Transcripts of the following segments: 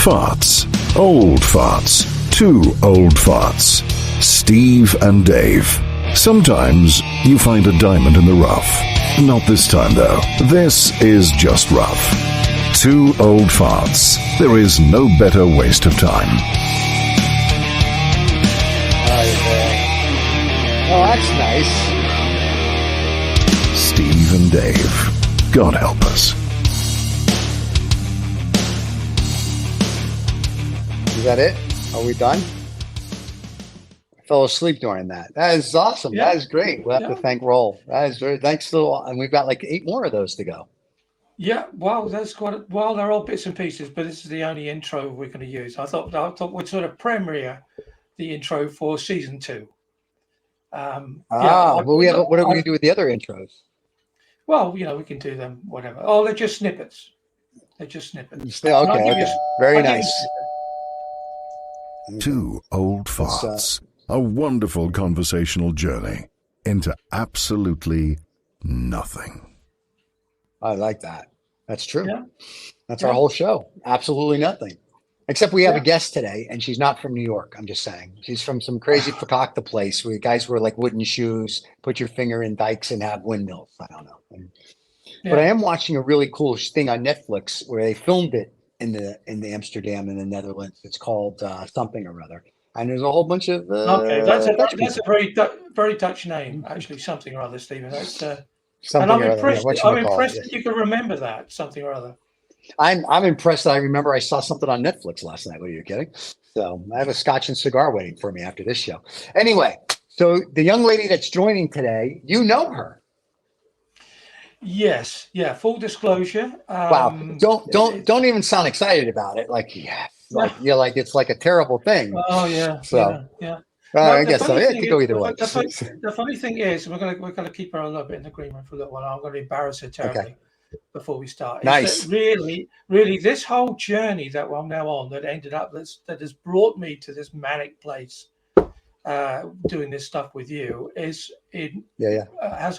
Farts. Old farts. Two old farts. Steve and Dave. Sometimes you find a diamond in the rough. Not this time, though. This is just rough. Two old farts. There is no better waste of time. Oh, that's nice. Steve and Dave. God help us. Is that it? Are we done? I fell asleep during that. That is awesome. Yeah. That is great. We'll have to thank Roll. That is very, thanks to, and we've got like 8 more of those to go. Yeah, well, that's quite. Well, they're all bits and pieces, but this is the only intro we're going to use. I thought we'd sort of premiere the intro for season 2. Well, we have. What are we going to do with the other intros? Well, you know, we can do them whatever. Oh, they're just snippets. They're just snippets. Okay. Very nice. Two old farts. A wonderful conversational journey into absolutely nothing. I like that. That's true. Yeah. That's our whole show. Absolutely nothing. Except we have a guest today, and she's not from New York. I'm just saying. She's from some crazy fakakta place where guys wear like wooden shoes, put your finger in dikes, and have windmills. I don't know. But I am watching a really cool thing on Netflix where they filmed it in the Amsterdam in the Netherlands. It's called something or other, and there's a whole bunch of that's a very Dutch name, actually. Something or other, Stephen. That's something and I'm or impressed. other. I'm impressed that you can remember that something or other. I'm impressed that I remember I saw something on Netflix last night. What are you kidding? So I have a scotch and cigar waiting for me after this show. Anyway, so the young lady that's joining today, you know her. Yes, yeah. Full disclosure. Wow! Don't even sound excited about it. Like you're like it's like a terrible thing. Oh yeah. So yeah. I guess so. It could go either way. The funny thing is, we're gonna keep her a little bit in the green room for a little while. I'm going to embarrass her terribly before we start. Nice. Really, this whole journey that I'm now on that ended up that has brought me to this manic place. Doing this stuff with you has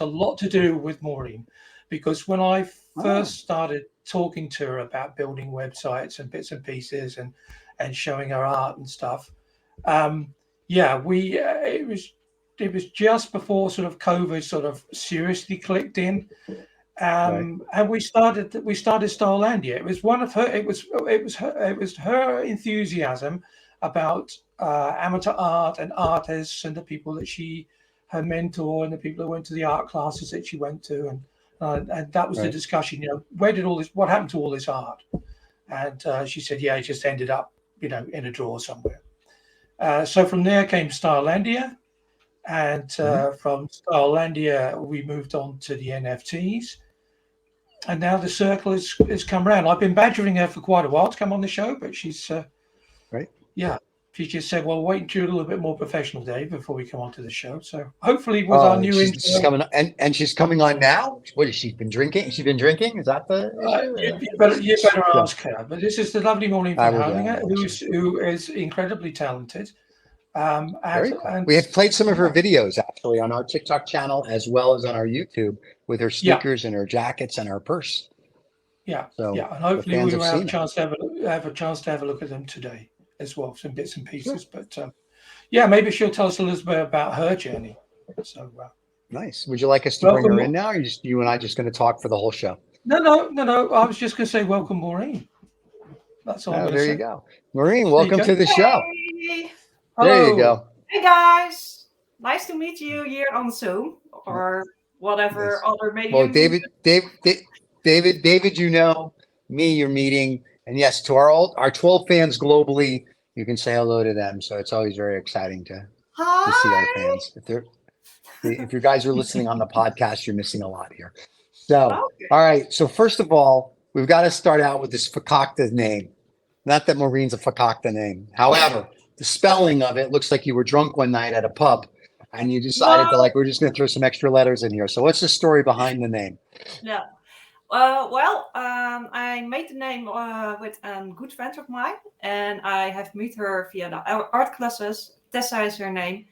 a lot to do with Mauwreen. Because when I first started talking to her about building websites and bits and pieces and showing her art and stuff, it was just before sort of COVID sort of seriously clicked in, and we started Stylelandia. It was one of her. It was her enthusiasm about amateur art and artists and the people that her mentor and the people that went to the art classes that she went to and that was the discussion, you know, what happened to all this art? And she said, it just ended up, you know, in a drawer somewhere. So from there came Stylelandia. And from Stylelandia, we moved on to the NFTs. And now the circle has come around. I've been badgering her for quite a while to come on the show, but she's, she just said, well, wait until you're a little bit more professional, Dave, before we come on to the show. So hopefully with our new she's coming and she's coming on now. What has she been drinking? She's been drinking? Is that the you better ask her. But this is the lovely Mauwreen van Houwelingen, who is incredibly talented. We have played some of her videos actually on our TikTok channel as well as on our YouTube with her sneakers and her jackets and her purse. And hopefully we will have a chance to have a look at them today as well, some bits and pieces. But maybe she'll tell us a little bit about her journey. So nice. Would you like us to bring her in now, or you and I just going to talk for the whole show? No. I was just going to say welcome, Mauwreen. That's all. There you go, Mauwreen. Welcome to the show. Hello. There you go. Hey guys, nice to meet you here on Zoom or whatever other medium. Well, David, you know me. You're meeting. And yes, to our 12 fans globally, you can say hello to them. So it's always very exciting to see our fans. If you guys are listening on the podcast, you're missing a lot here. So, all right. So first of all, we've got to start out with this fakakta name. Not that Mauwreen's a fakakta name. However, the spelling of it looks like you were drunk one night at a pub and you decided we're just going to throw some extra letters in here. So what's the story behind the name? Yeah. I made the name with a good friend of mine, and I have met her via the art classes. Tessa is her name,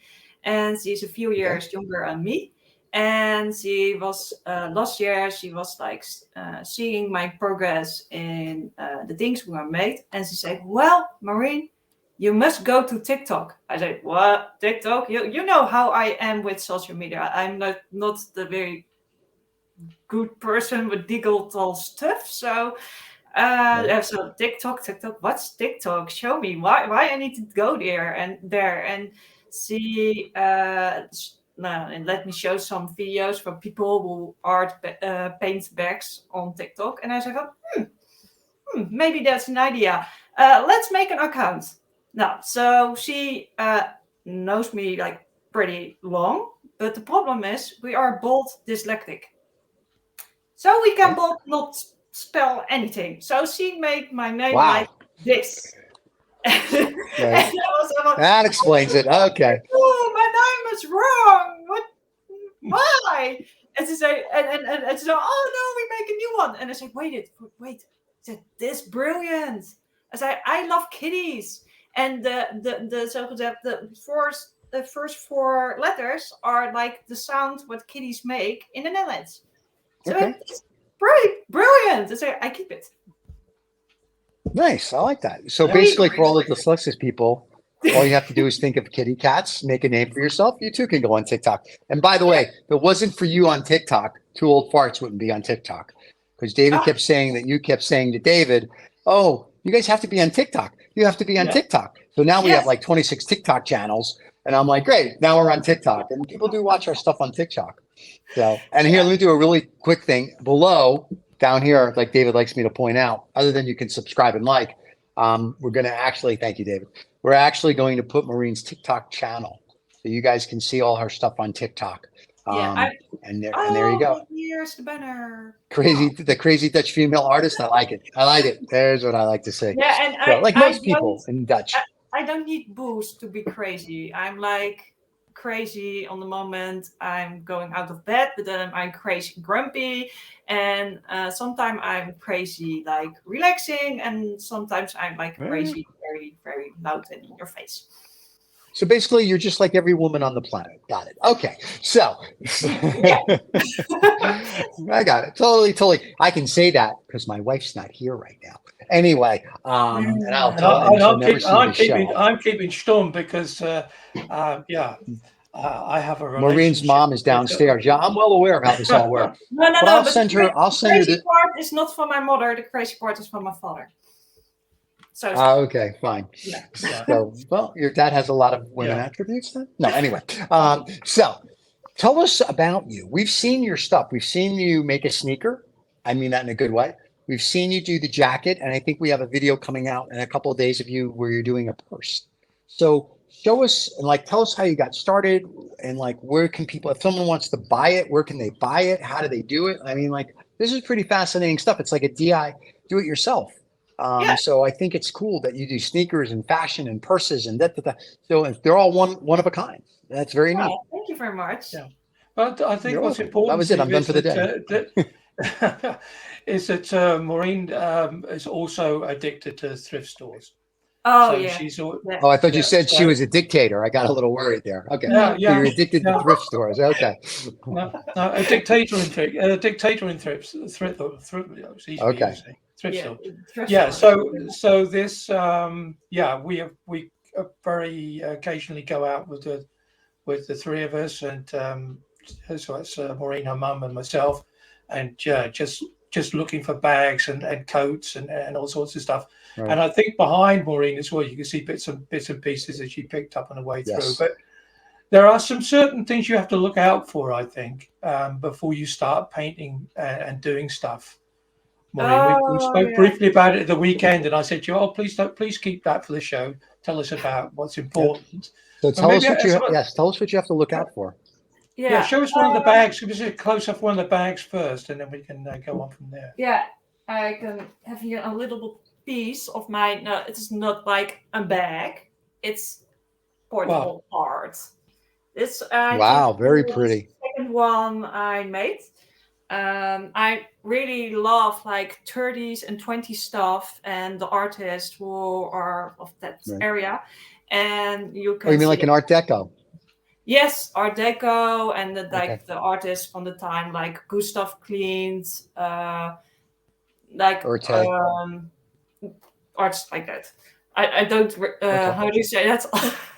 and she's a few years younger than me. And she was last year. She was like seeing my progress in the things we made, and she said, "Well, Mauwreen, you must go to TikTok." I said, "What TikTok? You know how I am with social media. I'm not the very good person with digital stuff. So so TikTok, what's TikTok? Show me why I need to go there and see and let me show some videos for people who paint bags on TikTok." And I said, maybe that's an idea. Let's make an account. Now, so she knows me like pretty long, but the problem is we are both dyslexic. So we can both not spell anything. So she made my name like this. That explains it. Okay. Oh, my name is wrong. What? Why? And she said, and she said, "Oh no, we make a new one." And I said, wait. I said, "This brilliant." I said, "I love kitties." And the first four letters are like the sound what kitties make in the Netherlands. So it's brilliant. So I keep it. Nice. I like that. So basically, for all the dyslexic people, all you have to do is think of kitty cats, make a name for yourself. You too can go on TikTok. And by the way, if it wasn't for you on TikTok, Two Old Farts wouldn't be on TikTok. Because David kept saying that you kept saying to David, "Oh, you guys have to be on TikTok. You have to be on TikTok." So now we have like 26 TikTok channels. And I'm like, great, now we're on TikTok. And people do watch our stuff on TikTok. So, and here, let me do a really quick thing. Below, down here, like David likes me to point out, other than you can subscribe and like, we're going to actually, thank you, David. We're actually going to put Mauwreen's TikTok channel. So you guys can see all her stuff on TikTok. And there you go. Here's the banner. The crazy Dutch female artist. I like it. I like it. There's what I like to say. Yeah, and so, like most people in Dutch. I don't need boost to be crazy. I'm like crazy on the moment I'm going out of bed, but then I'm crazy grumpy, and sometimes I'm crazy like relaxing, and sometimes I'm like crazy very, very loud and in your face. So basically, you're just like every woman on the planet. Got it. Okay. So I got it. Totally. I can say that because my wife's not here right now. Anyway, and I'll tell her she'll never see the show. I'm keeping stum because, I have a Mauwreen's mom is downstairs. Yeah, I'm well aware of how this all works. No. I'll send her. I'll send her. The crazy part is not for my mother. The crazy part is for my father. So okay, fine. Yeah. So, well, your dad has a lot of women attributes then? No, anyway. So tell us about you. We've seen your stuff. We've seen you make a sneaker. I mean that in a good way. We've seen you do the jacket, and I think we have a video coming out in a couple of days of you where you're doing a purse. So show us and like tell us how you got started and like where can people, if someone wants to buy it, where can they buy it? How do they do it? I mean, like this is pretty fascinating stuff. It's like a DIY, do it yourself. So I think it's cool that you do sneakers and fashion and purses and that. So they're all one of a kind. That's very neat. Thank you very much. Yeah. But I think what's important. That was it. I'm done for the day. Is that Mauwreen is also addicted to thrift stores. Oh, so yeah. I thought you said she was a dictator. I got a little worried there. Okay. Yeah. So you're addicted to thrift stores. Okay. No, a dictator in thrift. A dictator in thrift. Thrift. Okay. Thrift store. Yeah. So this. We very occasionally go out with the three of us, and so it's Mauwreen, her mum, and myself, and just looking for bags and coats and all sorts of stuff. Right. And I think behind Mauwreen as well, you can see bits and pieces that she picked up on the way through. But there are some certain things you have to look out for, I think, before you start painting and doing stuff. Mauwreen, we spoke briefly about it at the weekend, and I said to you, please keep that for the show. Tell us about what's important. So tell us what you have to look out for. Yeah, show us one of the bags. Give us a close up of one of the bags first, and then we can go on from there. Yeah, I can have here a little piece of mine. No, it is not like a bag. It's portable art. It's very pretty. The second one I made. I really love like 30s and 20s stuff, and the artists who are of that area. And you can. Oh, you mean like an Art Deco? Yes, Art Deco and Okay. the artists from the time, like Gustav Klimt, like Urte. arts like that. I don't Okay. how do you say that?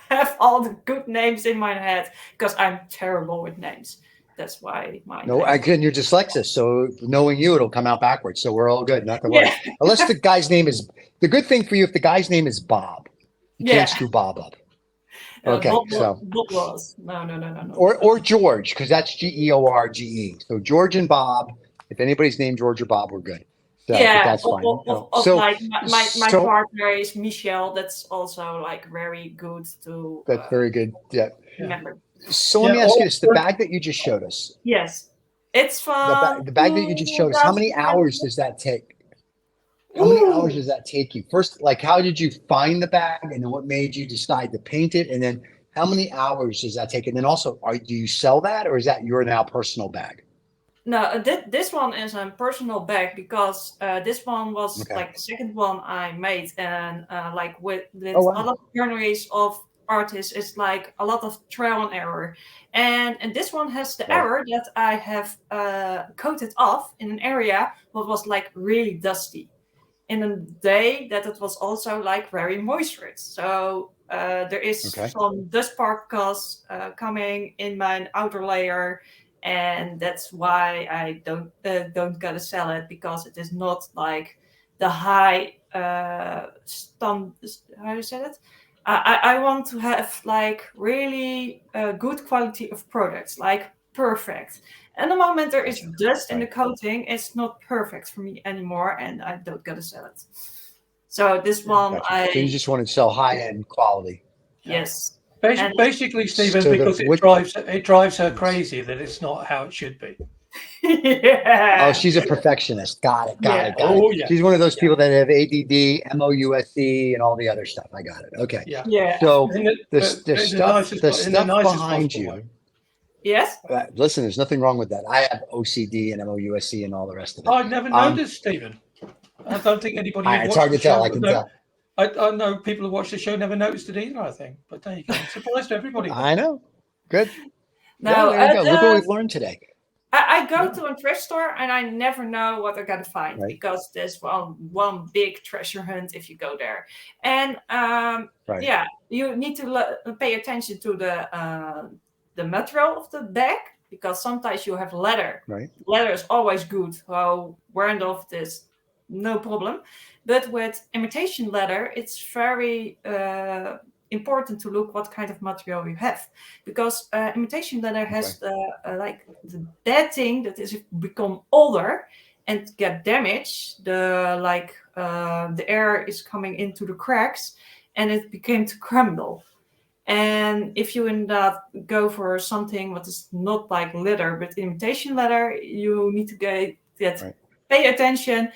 Have all the good names in my head because I'm terrible with names. That's why my No, name. again, you're dyslexic, so knowing you, it'll come out backwards. So we're all good, not to worry. Yeah, Unless the guy's name is the good thing for you. If the guy's name is Bob, you can't yeah. screw Bob up. Okay, so Bob was no. or George, because that's George. So George and Bob. If anybody's named George or Bob, we're good. So, but Yeah, that's fine. No. of So, like my so partner is Michelle. That's also like very good to that's very good. Yeah. remember. So let Yeah, me ask you this: the bag that you just showed us, Yes, it's from the bag that you just showed us, how many hours 2020. does that take? How many hours Ooh, does that take you? First, like, how did you find the bag, and then what made you decide to paint it, and then how many hours does that take? And then also, do you sell that, or is that your now personal bag? no, this one is a personal bag because this one was Okay. like the second one I made, and like Oh with a wow. lot of journeys of artists, it's like a lot of trial and error, and this one has the Right. error that I have coated off in an area what was like really dusty, in a day that it was also like very moisturized. So there is Okay. some dust particles coming in my outer layer, and that's why I don't gotta sell it because it is not like the high how do you say that? I want to have like really good quality of products, like perfect. And the moment there is Gotcha. dust in the Right. coating, it's not perfect for me anymore, and I don't gotta sell it. So this yeah, one, Gotcha. So you just want to sell high end quality. yeah. yes, and Basically, Stephen, So the because what? it drives her Yes. crazy that it's not how it should be. Oh, yeah, she's a perfectionist. Got it. Got Yeah. it. Got it. Oh, yeah. She's one of those Yeah. people that have ADD, MOUSE, and all the other stuff. I got it. Okay. Yeah. yeah, So the In the stuff nicest behind possible way. you. yes. Listen, there's nothing wrong with that. I have OCD and MOUSE and all the rest of it. I've never noticed, Stephen. I don't think anybody who's It's watched hard the to tell. show I would can know. tell. I know people who watch the show never noticed it either, I think. But there you go. I'm surprised everybody does. I know. Good. Yeah, No, there you go. Look what we've learned today. I go Yeah. to a thrift store and I never know what I'm gonna find Right. because there's one big treasure hunt if you go there, and Right. yeah, you need to pay attention to the material of the bag because sometimes you have leather. Right. Leather is always good. So wearing off this, no problem, but with imitation leather, it's very important to look what kind of material you have because imitation leather has the like the bad thing that is if become older and get damaged the air is coming into the cracks and it became to crumble, and if you indeed go for something what is not like leather but imitation leather, you need to get Right. pay attention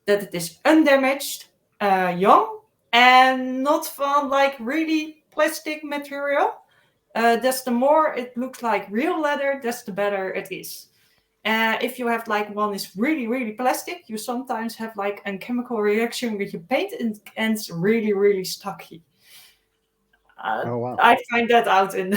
that it is undamaged, young, and not from like really plastic material. That's the more it looks like real leather, that's the better it is. If you have like one is really, really plastic, you sometimes have like a chemical reaction with your paint and it's really, really stucky. Oh wow. I find that out in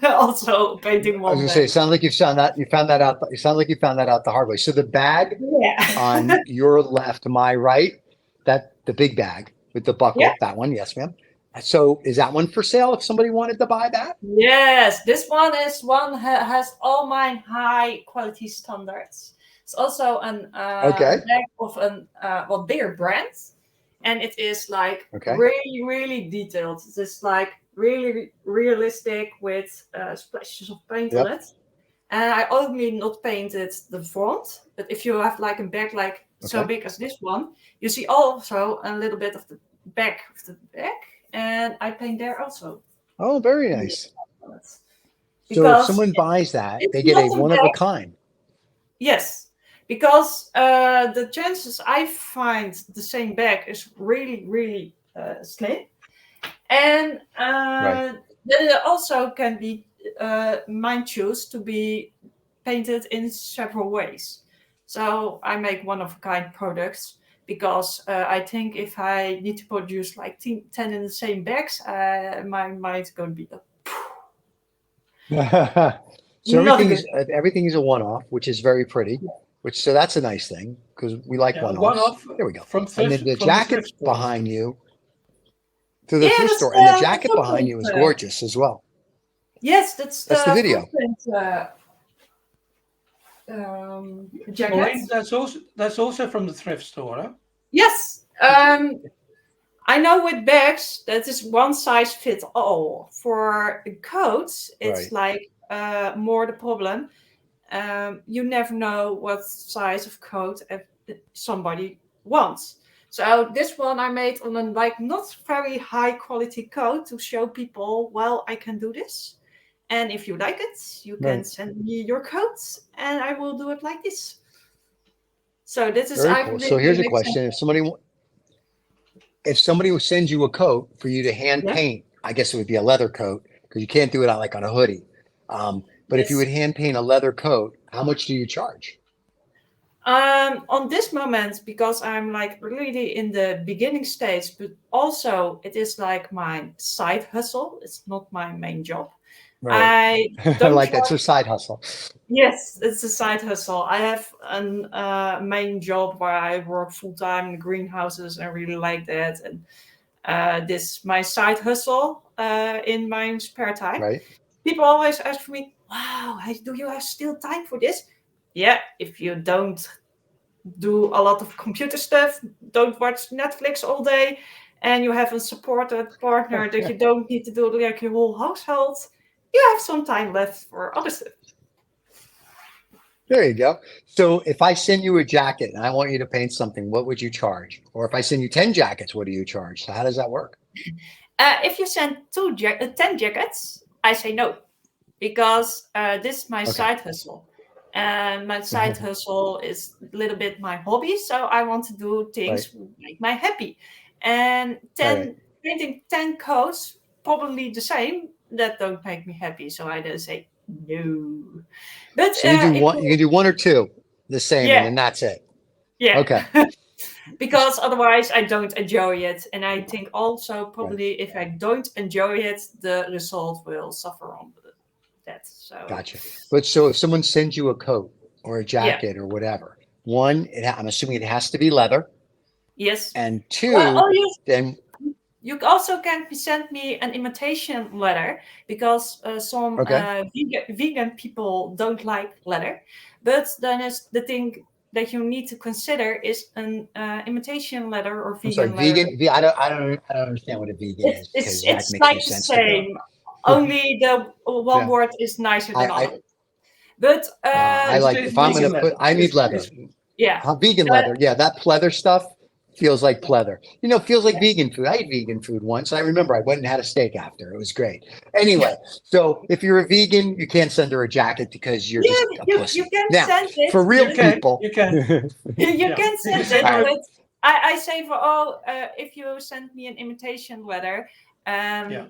also painting I was one gonna say, day. it sounds like you found that. You found that out. It sounds like you found that out the hard way. So the bag Yeah. on your left, my right, that the big bag with the Yeah. buckle, that one, yes, ma'am. So is that one for sale if somebody wanted to buy that? Yes, this one is has all my high quality standards. It's also a Okay. bag of a bigger brand, and it is like Okay. really really detailed. It's like really realistic with splashes of paint on Yep. it. And I only not painted the front, but if you have like a bag like so Okay. big as this one, you see also a little bit of the back of the bag, and I paint there also. Oh, very nice. So if Because someone buys that, it's they get a not a one of a bag. kind. Yes, because the chances I find the same bag is really, really slim. And Right. then it also can be mine choose to be painted in several ways. So I make one of a kind products because I think if I need to produce like 10 in the same bags, my mind's going to be So Not a good. everything is a one-off, which is very pretty. So that's a nice thing because we like Yeah, one-offs. one-off There we go. from And then the thrift jacket store. behind you to the Yeah, thrift that's store, and the the jacket behind you is footprint. gorgeous as well. Yes, that's That's the video. footprint jacket. Maureen, that's also from the thrift store, huh? Yes. I know with bags that is one size fits all. For coats, it's like more the problem. You never know what size of coat somebody wants. So this one I made on a like not very high quality coat to show people, well, I can do this. And if you like it, you can send me your coat and I will do it like this. So this is very cool. So here's a question. If somebody sends you a coat for you to hand paint, I guess it would be a leather coat because you can't do it on a hoodie. But if you would hand paint a leather coat, how much do you charge? On this moment, because I'm like really in the beginning stage, but also it is like my side hustle. It's not my main job. Right. I don't like that's a side hustle. Yes, it's a side hustle. I have a main job where I work full time in greenhouses. I really like that, and this my side hustle in my spare time. Right. People always ask me, "Wow, do you have still time for this?" Yeah, if you don't do a lot of computer stuff, don't watch Netflix all day, and you have a supported partner that you don't need to do like your whole household, you have some time left for other stuff. There you go. So if I send you a jacket and I want you to paint something, what would you charge? Or if I send you 10 jackets, what do you charge? So how does that work? If you send 10 jackets, I say no, because this is my side hustle. And my side hustle is a little bit my hobby. So I want to do things that make me happy. And painting 10 coats, probably the same, that don't make me happy. So I just say no. But so you can do one or two the same, and then that's it. Yeah. Okay. Because otherwise I don't enjoy it. And I think also probably if I don't enjoy it, the result will suffer on that. So gotcha. But so if someone sends you a coat or a jacket or whatever, one, I'm assuming it has to be leather. Yes. And two, then you also can send me an imitation leather because some vegan people don't like leather. But then is the thing that you need to consider is an imitation leather or vegan leather. Vegan. I don't understand what a vegan is. It's like the same. Only the one word is nicer than others. But I like if I'm going to put. I need leather. Yeah. Vegan leather. Yeah, that pleather stuff feels like pleather. Feels like vegan food. I ate vegan food once. I remember I went and had a steak after. It was great. Anyway, so if you're a vegan, you can't send her a jacket because you're just a pussy. You can now, send it. For real people. You can. You can send it. But I say for all, if you send me an imitation leather, the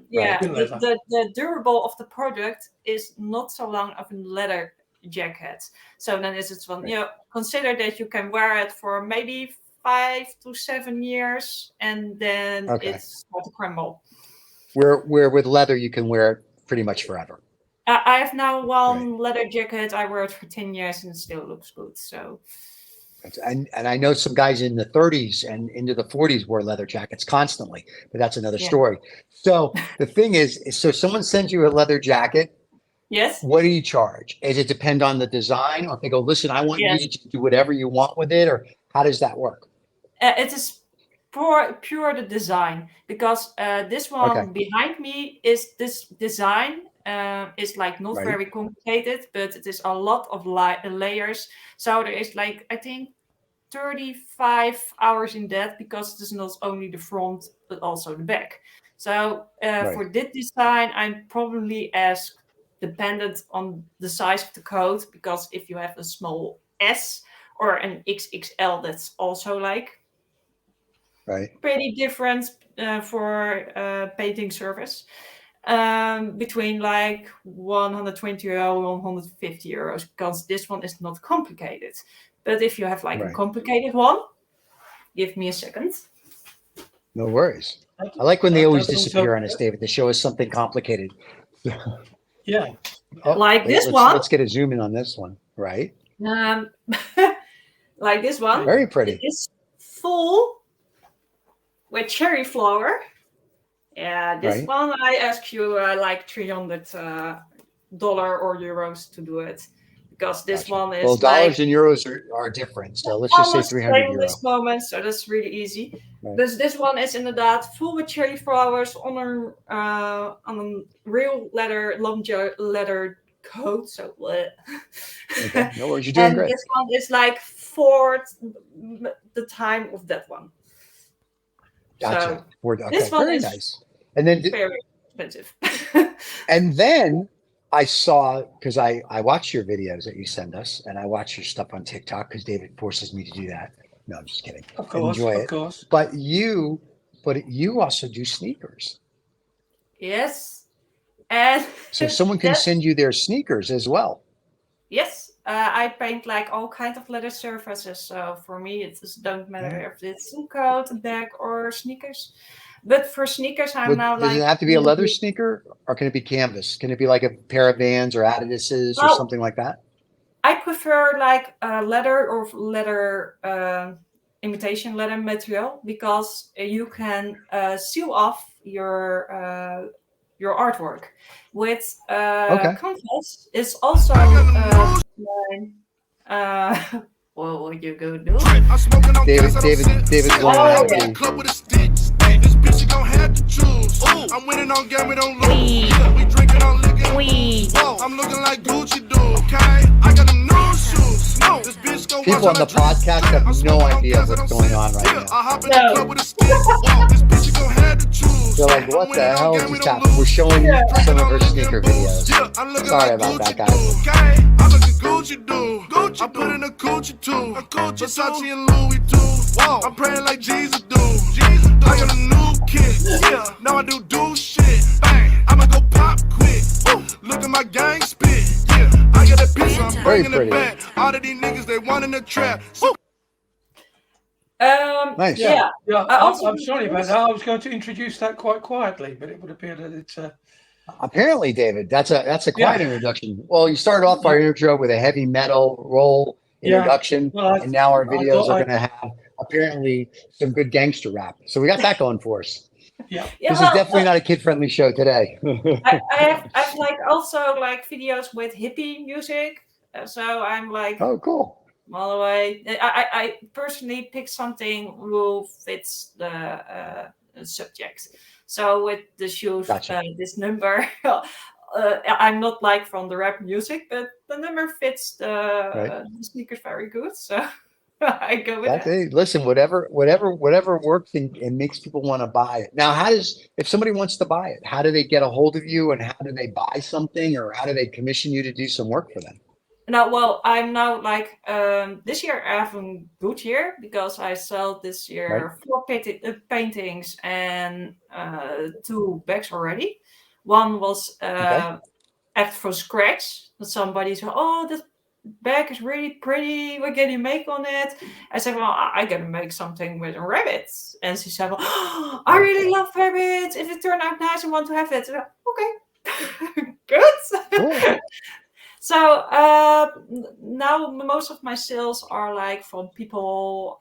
durable of the product is not so long of a leather jacket. So then is it one, consider that you can wear it for maybe 5 to 7 years and then it's not to crumble. Where with leather you can wear it pretty much forever. I have now one leather jacket. I wear it for 10 years and it still looks good. So. And I know some guys in the 30s and into the 40s wore leather jackets constantly, but that's another story. So the thing is, so someone sends you a leather jacket. Yes. What do you charge? Does it depend on the design, or if they go, listen, I want you to do whatever you want with it, or how does that work? It is pure the design, because this one behind me is this design. Is like not very complicated, but it is a lot of layers. So there is like, I think 35 hours in that, because it is not only the front, but also the back. So for this design, I'm probably dependent on the size of the coat, because if you have a small S or an XXL, that's also like pretty different for painting service. Between like 120 euro and 150 euros, because this one is not complicated. But if you have like a complicated one, give me a second. No worries. I like when they always disappear on us, David, to show us something complicated. Yeah. Like this one. Let's get a zoom in on this one, right? Like this one. Very pretty. It is full with cherry flower. Yeah, this one I ask you like $300 or euros to do it, because this one is dollars and euros are different. So let's just say 300 euro. This moment, so that's really easy. But this one is inderdaad full with cherry flowers on a real long leather coat. So okay, no worries, you're doing great. This one is like for the time of that one. Gotcha. So this one very is nice. And then very expensive. And then I saw, because I watch your videos that you send us, and I watch your stuff on TikTok because David forces me to do that. No, I'm just kidding. Of course, enjoy of it. course. But you also do sneakers. Yes. And so someone can send you their sneakers as well. Yes. I paint like all kinds of leather surfaces. So for me, it don't matter if it's a coat, a bag, or sneakers. But for sneakers, does it have to be a leather sneaker, or can it be canvas? Can it be like a pair of Vans or Adidas's or something like that? I prefer like leather or leather imitation leather material, because you can seal off your artwork. With canvas is also what you go do? David's going Bitch, you gon' have to choose. I'm winning on game, we don't lose. We drinking on liquor. I'm looking like Gucci do. Okay, I got them new shoes. No, this bitch gon' people on the podcast have no idea what's going on right now. I hop in the club with a stick. This bitch, you gon' have to choose. They're like, what the hell is this happening? We're showing some of her sneaker videos. Sorry about that, guys. Okay, I'm looking Gucci do. I put in a Gucci too. Versace and Louis too. I'm praying like Jesus do. I got a new kid. Yeah, now I do shit. Bang, I'ma go pop quick. Look at my gang spit. Yeah, I got a picture. I'm bringing it back. All of these niggas, they want in the trap. Nice. Yeah. I'm sorry about that. I was going to introduce that quite quietly, but it would appear that it's. Apparently, David, that's a quiet introduction. Well, you started off our intro with a heavy metal roll introduction, and now our videos are going to have apparently some good gangster rap. So we got that going for us. Yeah. This is definitely not a kid-friendly show today. I have like also like videos with hippie music. So I'm like, oh, cool. All the way. I personally pick something who fits the subject. So with the shoes, this number, I'm not like from the rap music, but the number fits the sneakers very good. So I go with that. Hey, listen, whatever works and makes people want to buy it. Now, if somebody wants to buy it, how do they get a hold of you, and how do they buy something, or how do they commission you to do some work for them? Now, well, I'm now like this year I have a good year, because I sold this year 4 paintings and 2 bags already. One was act from scratch. Somebody said, "Oh, this bag is really pretty. What can you make on it?" I said, "Well, I gotta make something with rabbits." And she said, "Well, I really love rabbits. If it turned out nice, I want to have it." Said, okay, good. Cool. So now most of my sales are like from people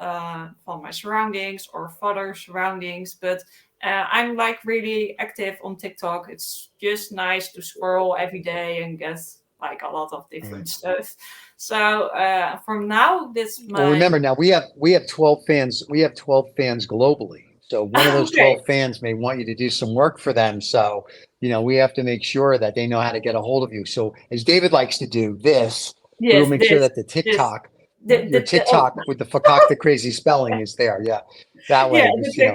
from my surroundings or further surroundings, but I'm like really active on TikTok. It's just nice to scroll every day and get like a lot of different stuff. So from now, Well, remember now we have 12 fans. We have 12 fans globally. So one of those 12 fans may want you to do some work for them. So, we have to make sure that they know how to get a hold of you. So as David likes to do we'll make sure that the TikTok, your TikTok with the fakak, the crazy spelling is there. Yeah. That way,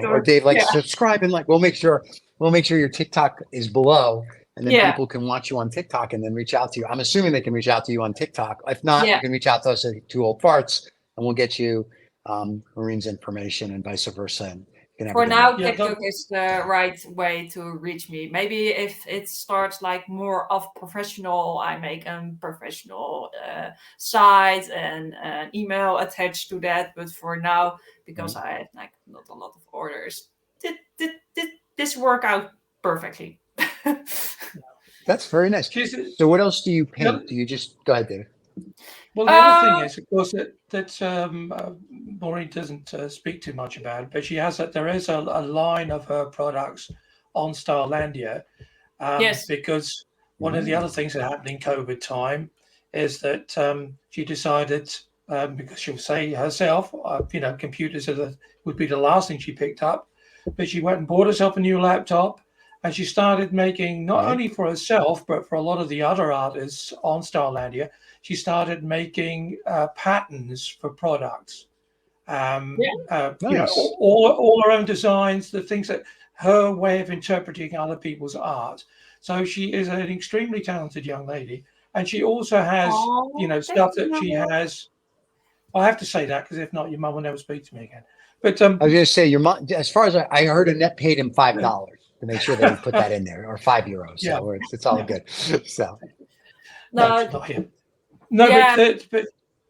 or Dave likes to subscribe and we'll make sure your TikTok is below, and then people can watch you on TikTok and then reach out to you. I'm assuming they can reach out to you on TikTok. If not, you can reach out to us at 2 Old Farts, and we'll get you Mauwreen's information and vice versa. And for now, TikTok is the right way to reach me. Maybe if it starts like more of professional, I make a professional site and an email attached to that. But for now, because I have like not a lot of orders, this work out perfectly. That's very nice. So what else do you paint? Do you just go ahead, David? Well, the other thing is, of course, that Mauwreen doesn't speak too much about, but she has that there is a line of her products on Stylelandia, Yes. because one of the other things that happened in COVID time is that she decided, because she'll say herself, computers would be the last thing she picked up, but she went and bought herself a new laptop. And she started making, not only for herself, but for a lot of the other artists on Stylelandia, she started making patterns for products. Nice. All her own designs, the things that her way of interpreting other people's art. So she is an extremely talented young lady. And she also has, stuff that she has. I have to say that because if not, your mum will never speak to me again. But I was going to say, your mom, as far as I heard, Annette paid him $5 to make sure that he put that in there, or €5. So it's all good. So no, it's not him. No, but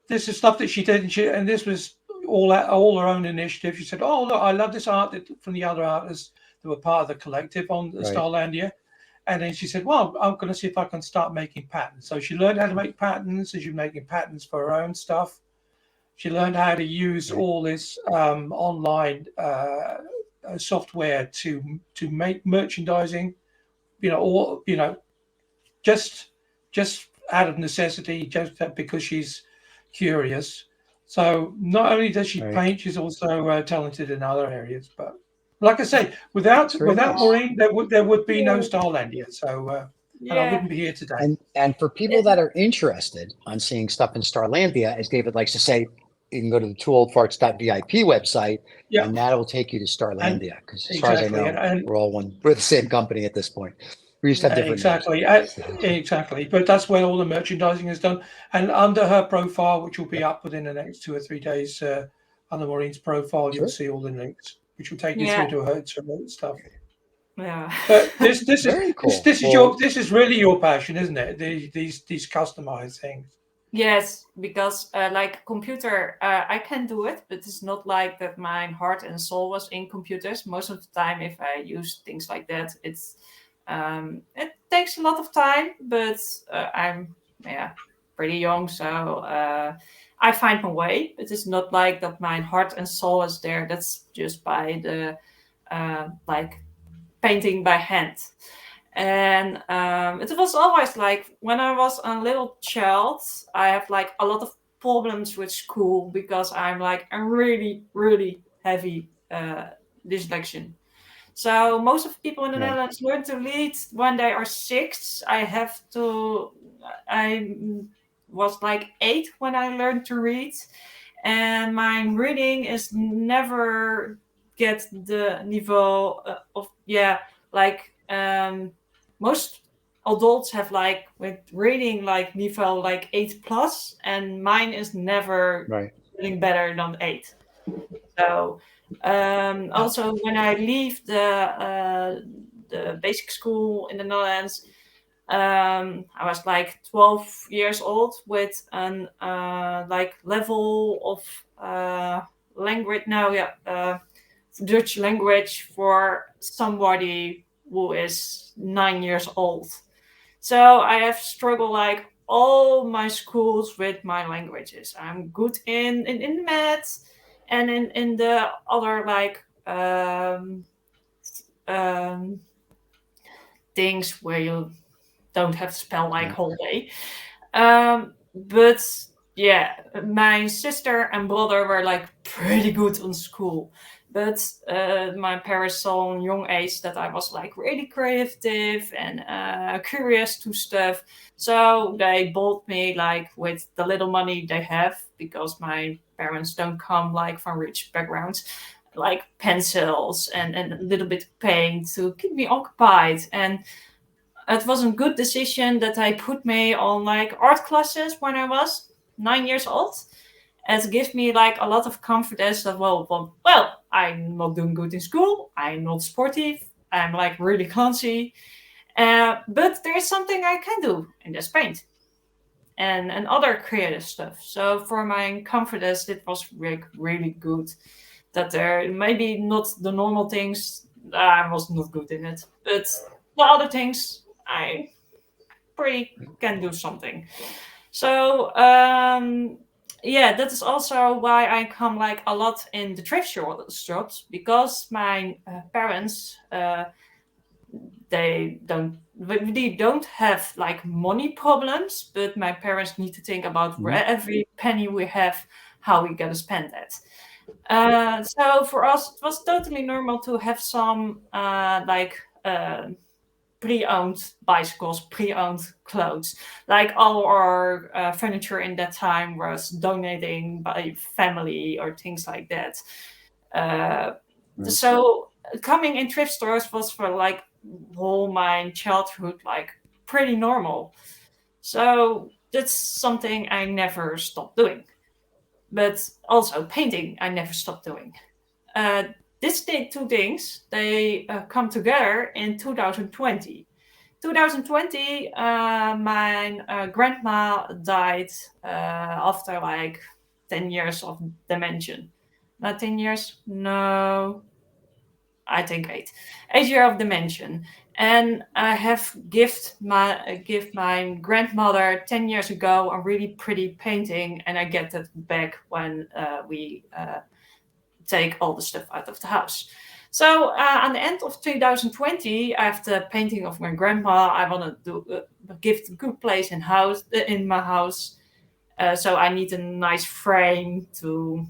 this is stuff that she did, and this was all her own initiative. She said, "Oh, look, I love this art from the other artists that were part of the collective on the Stylelandia." And then she said, "Well, I'm going to see if I can start making patterns." So she learned how to make patterns, and she's making patterns for her own stuff. She learned how to use all this online software to make merchandising. Just out of necessity, just because she's curious. So not only does she paint, she's also talented in other areas. But like I say, without Mauwreen, there would be no Stylelandia. So and I wouldn't be here today. And for people that are interested on seeing stuff in Starlandia, as David likes to say, you can go to the twooldfarts.vip website, and that'll take you to Starlandia. Because as far as I know, we're the same company at this point. We used to have different names. Exactly. But that's where all the merchandising is done. And under her profile, which will be up within the next 2 or 3 days, under Maureen's profile, you'll see all the links, which will take you through to her stuff. Yeah. But this is very cool. This is really your passion, isn't it? These customized things. Yes, because like computer, I can do it, but it's not like that my heart and soul was in computers. Most of the time, if I use things like that, it takes a lot of time, but I'm pretty young, so I find my way. But it's not like that my heart and soul is there. That's just by the like painting by hand. And it was always like when I was a little child, I have like a lot of problems with school because I'm like a really, really heavy dyslexia. So most of the people in the Netherlands learn to read when they are 6. I was like 8 when I learned to read, and my reading is never get the niveau of most adults have like with reading like niveau like 8+, and mine is never getting better than 8. So also when I leave the basic school in the Netherlands, I was like 12 years old with an like level of language Dutch language for somebody who is 9 years old. So I have struggled like all my schools with my languages. I'm good in math and in the other like things where you don't have to spell like whole day. But yeah, my sister and brother were like pretty good on school. But my parents saw in young age that I was like really creative and curious to stuff. So they bought me like with the little money they have, because my parents don't come like from rich backgrounds, like pencils and a little bit of paint to keep me occupied. And it was a good decision that I put me on like art classes when I was 9 years old. It gives me like a lot of confidence that, well, I'm not doing good in school. I'm not sportive. I'm like really clumsy. But there is something I can do, and that's paint and other creative stuff. So for my confidence, it was really, really good that there maybe not the normal things. I was not good in it, but the other things, I can do something. So yeah, that is also why I come like a lot in the thrift shops, because my parents they don't have like money problems, but my parents need to think about every penny we have, how we gonna spend it. So for us, it was totally normal to have some pre-owned bicycles, pre-owned clothes. Like all our furniture in that time was donating by family or things like that. So coming in thrift stores was for like whole my childhood like pretty normal. So that's something I never stopped doing. But also painting, I never stopped doing. These two things, they come together in 2020. 2020, my grandma died after like 10 years of dementia. Not 10 years? No, I think 8. 8 years of dementia. And I have give my grandmother 10 years ago a really pretty painting, and I get that back when we take all the stuff out of the house. So at the end of 2020, after the painting of my grandma, I want to give a good place in my house. So I need a nice frame to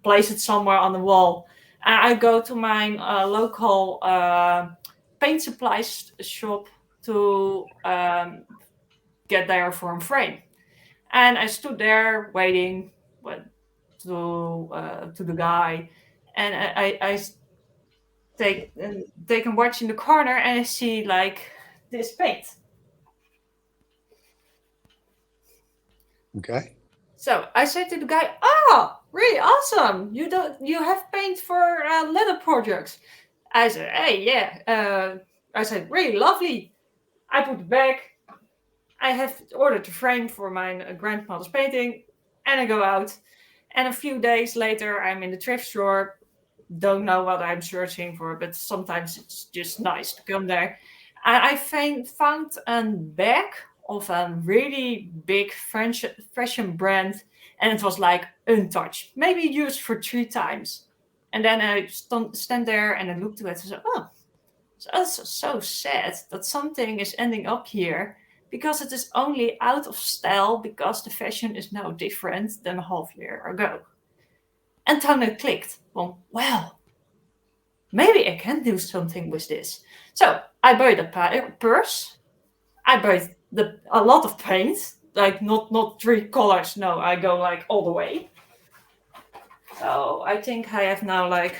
place it somewhere on the wall. I go to my local paint supplies shop to get there for a frame. And I stood there waiting to the guy, and I take a watch in the corner, and I see like this paint. Okay. So I said to the guy, "Oh, really awesome! You have paint for leather projects?" I said, "Hey, yeah." I said, "Really lovely." I put it back. I have ordered a frame for my grandmother's painting, and I go out. And a few days later, I'm in the thrift store. Don't know what I'm searching for, but sometimes it's just nice to come there. And I found a bag of a really big French fashion brand, and it was like untouched, maybe used for 3 times. And then I stand there and I looked at it and said, "Oh, that's so sad that something is ending up here, because it is only out of style because the fashion is now different than a half year ago." And then it clicked. Well, maybe I can do something with this. So I bought a purse. I bought a lot of paint, like not 3 colors. No, I go like all the way. So I think I have now like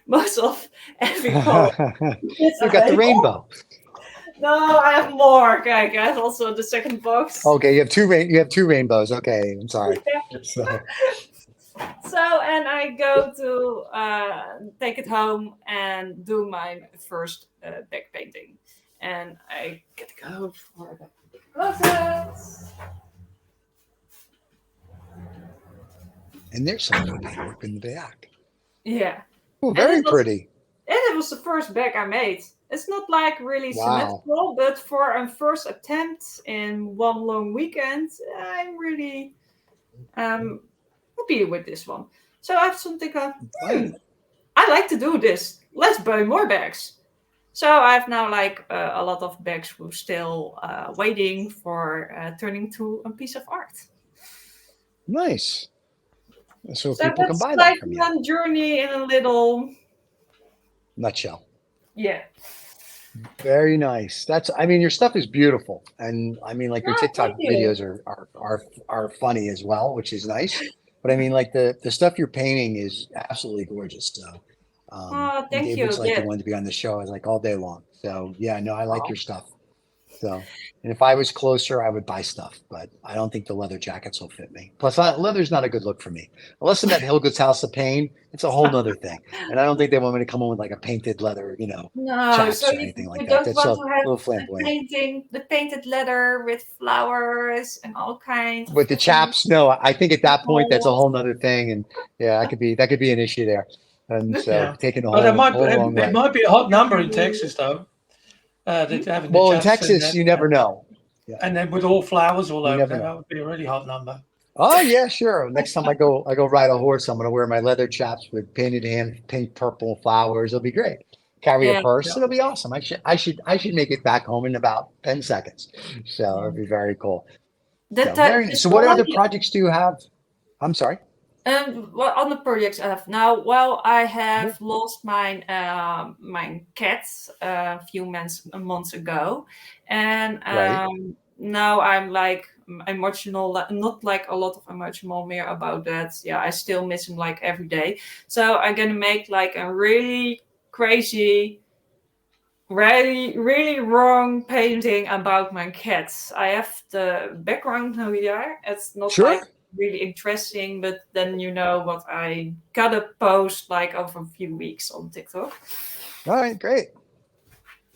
most of every color. You got the rainbow. No, I have more. Okay, I have also the second box. Okay, you have two rainbows. Okay, I'm sorry. So, and I go to take it home and do my first back painting. And I get to go for the closet. And there's some good work in the back. Yeah. Oh, very pretty. And it was the first bag I made. It's not like really symmetrical, but for a first attempt in one long weekend, I'm really happy with this one. So I have something I like to do this. Let's buy more bags. So I have now like a lot of bags who are still waiting for turning to a piece of art. Nice. So people can buy like that from you. One journey in a little nutshell. Yeah. Very nice. Your stuff is beautiful, and like your TikTok videos are funny as well, which is nice. But like the stuff you're painting is absolutely gorgeous. So, thank Dave you. looks like he wanted to be on the show. I was like all day long. So yeah, no, I like your stuff. So, and if I was closer, I would buy stuff, but I don't think the leather jackets will fit me. Plus, leather's not a good look for me. Unless I'm at Hilga's House of Pain, it's a whole nother thing. And I don't think they want me to come on with like a painted leather, chaps or anything like that. That's a little flamboyant. The painted leather with flowers and all kinds. With the chaps, no. I think at that point that's a whole nother thing, and yeah, that could be an issue there. And so taking the whole, it might be a hot number in Texas though. In Texas, you never know. Yeah. And then with all flowers all You over never them, know. that would be a really hot number. Oh yeah, sure. Next time I go ride a horse, I'm gonna wear my leather chaps with painted hand, paint purple flowers. It'll be great. Carry a Yeah. purse. Yeah. It'll be awesome. I should make it back home in about 10 seconds. So it'll be very cool. So very nice. So what other projects do you have? I'm sorry. What other projects I have now? Well, I have lost my cat a few months ago, and Right. now I'm like emotional, not like a lot of emotional more about that. Yeah, I still miss him like every day. So I'm gonna make like a really crazy, really wrong painting about my cats. I have the background here. It's not Sure. like really interesting, but then you know what I gotta post like over a few weeks on TikTok. All right, great.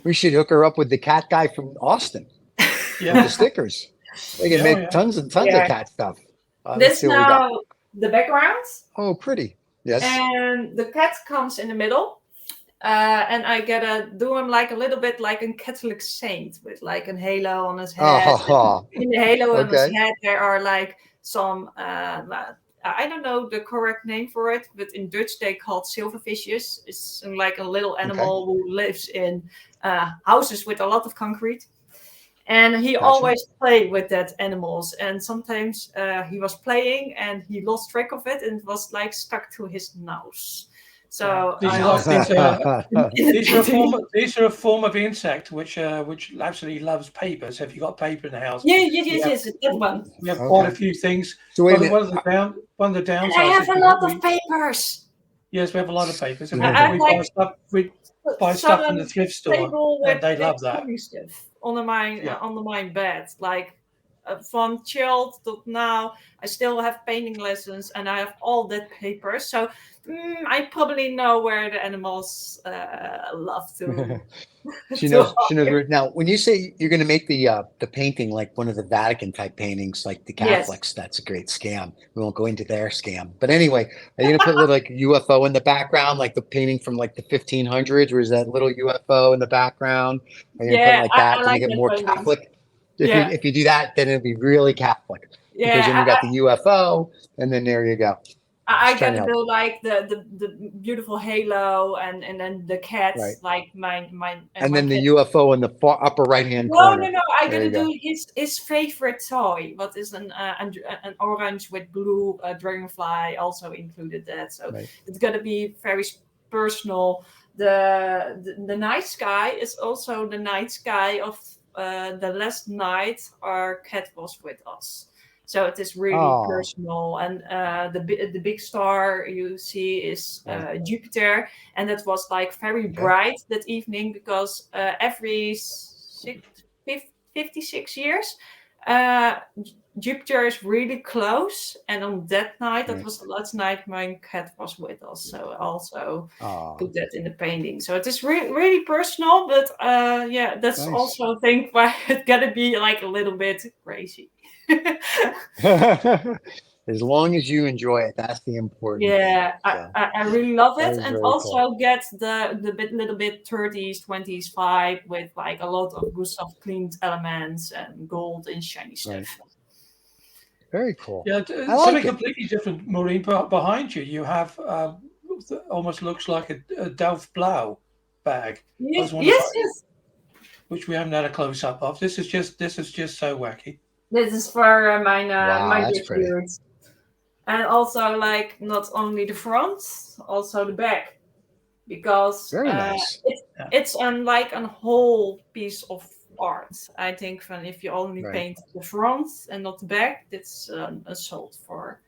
We should hook her up with the cat guy from Austin with Yeah. the stickers. They can Yeah, make yeah. tons and tons of cat stuff. Let's This see what we got. now the background, Oh, pretty. Yes. and the cat comes in the middle. And I gotta do him like a little bit like a Catholic saint with like a halo on his head. Oh, In the halo on his okay. head, there are like some, I don't know the correct name for it, but in Dutch they call it silverfishes. It's like a little animal who lives in houses with a lot of concrete. And he Gotcha. always played with that animals. And sometimes he was playing and he lost track of it and it was like stuck to his nose. So These I are also these are a form of insect which absolutely loves papers. Have you got paper in the house? yes, that one. We have quite a few things. So wait a One minute. of the downsides. And I have is a lot of papers. Yes, we have a lot of papers. And I we like buy stuff from the thrift store, table and with they love that. cooking stuff under my Yeah. under my bed, like from child to now. I still have painting lessons, and I have all that paper. So I probably know where the animals love to. She knows where. Now, when you say you're going to make the painting like one of the Vatican type paintings, like the Catholics, that's a great scam. We won't go into their scam. But anyway, are you going to put a little like UFO in the background, like the painting from like the 1500s, or is that little UFO in the background? Are you going to put it like that I to like make it that more painting. Catholic? If you do that, then it'll be really Catholic. Because then you got the UFO, and then there you go. I get to do like the beautiful halo and then the cats, Right. like my and my then the cat. UFO in the far upper right hand corner. No. I There gotta you do his favorite toy. What is an orange with blue dragonfly also included that. So Right. it's gonna be very personal. The night sky is also the night sky of the last night our cat was with us. So it is really personal, and the big star you see is Jupiter, and that was like very bright that evening because every 56 years, Jupiter is really close, and on that night, that was the last night my cat was with us. So I also put that in the painting. So it is really personal, but that's also I think why it's gotta be like a little bit crazy. As long as you enjoy it, that's the important thing. Yeah, I really love it, and also cool. get the little bit 30s, 20s vibe with like a lot of Gustav Klimt elements and gold and shiny stuff. Right. Very cool. Yeah, something completely different, Mauwreen. Behind you, you have almost looks like a Dove Blau bag. Yes. Which we haven't had a close up of. This is just so wacky. This is for my that's pretty. dudes. And also like not only the front, also the back, because Very nice. it's like a whole piece of art. I think if you only paint the front and not the back, it's an assault for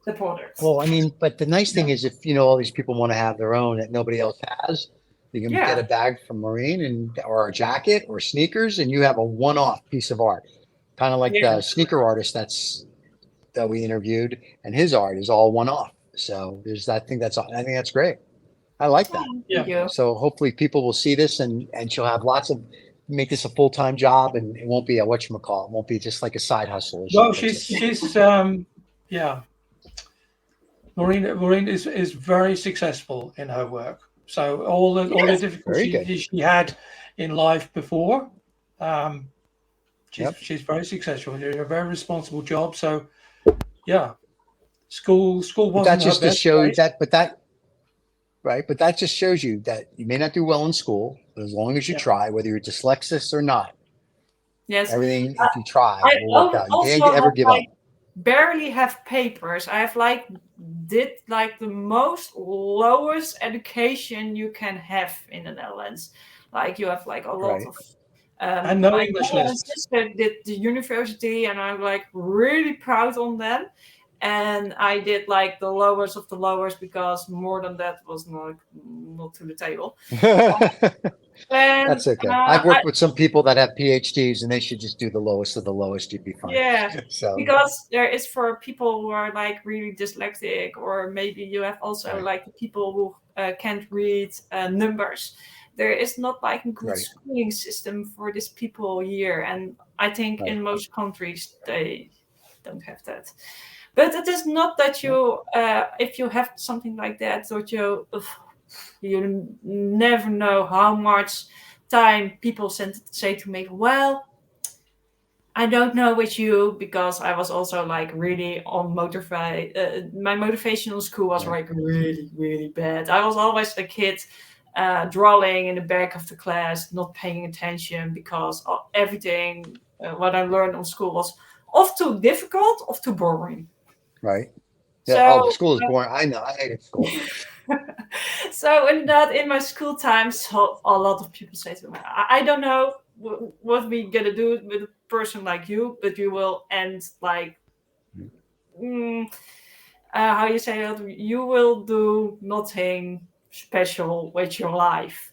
the product. Well, I mean, but the nice thing is if all these people want to have their own that nobody else has, you can get a bag from Mauwreen or a jacket or sneakers, and you have a one-off piece of art. Kind of like the sneaker artist that we interviewed, and his art is all one-off. So I think that's great. I like that. Yeah. So hopefully people will see this and she'll have make this a full-time job, and it won't be a whatchamacallit. It won't be just like a side hustle. Well, she's Mauwreen is very successful in her work. So all the difficulties she had in life before, She's very successful. Doing a very responsible job. So, yeah, school But wasn't that's her just to best show place. right. But that just shows you that you may not do well in school, but as long as you Yeah. try, whether you're dyslexic or not, Yes. everything, if you try, I will work out. You also can't ever have give like up. barely have papers. I have like did like the most lowest education you can have in the Netherlands. Like you have like a lot Right. of And no my English brother and lessons. sister did the university, and I'm like really proud on them. And I did like the lowest of the lowest because more than that was not to the table. And That's okay. I've worked with some people that have PhDs, and they should just do the lowest of the lowest. You'd be fine. yeah, So because there is for people who are like really dyslexic, or maybe you have also Right. like the people who can't read numbers. There is not like a good Right. schooling system for these people here, and I think Right. in most countries they don't have that. But it is not that you, if you have something like that, that you never know how much time people say to me, well, I don't know with you, because I was also like really on motivate. My motivational school was Right. like really, really bad. I was always the kid drawing in the back of the class, not paying attention, because everything what I learned on school was off too difficult, off too boring. Right. Yeah. So, Oh, school is boring. I know. I hated school. so in my school times, a lot of people say to me, I don't know what we gonna do with a person like you, but you will end like, how you say that? You will do nothing special with your life.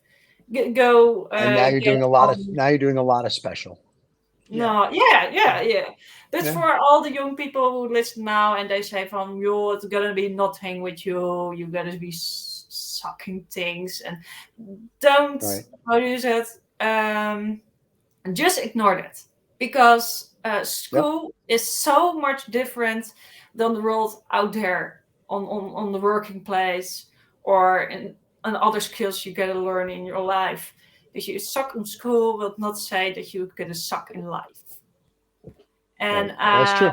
Go. And now you're Get doing a lot of. on. Now you're doing a lot of special. No, yeah. But Yeah. for all the young people who listen now and they say from you, it's gonna be nothing with you. You're gonna be sucking things, and don't. Right. How do you say it? Just ignore that, because school is so much different than the world out there on the working place, or in other skills you gotta learn in your life. If you suck in school will not say that you're gonna suck in life. And Right. That's true.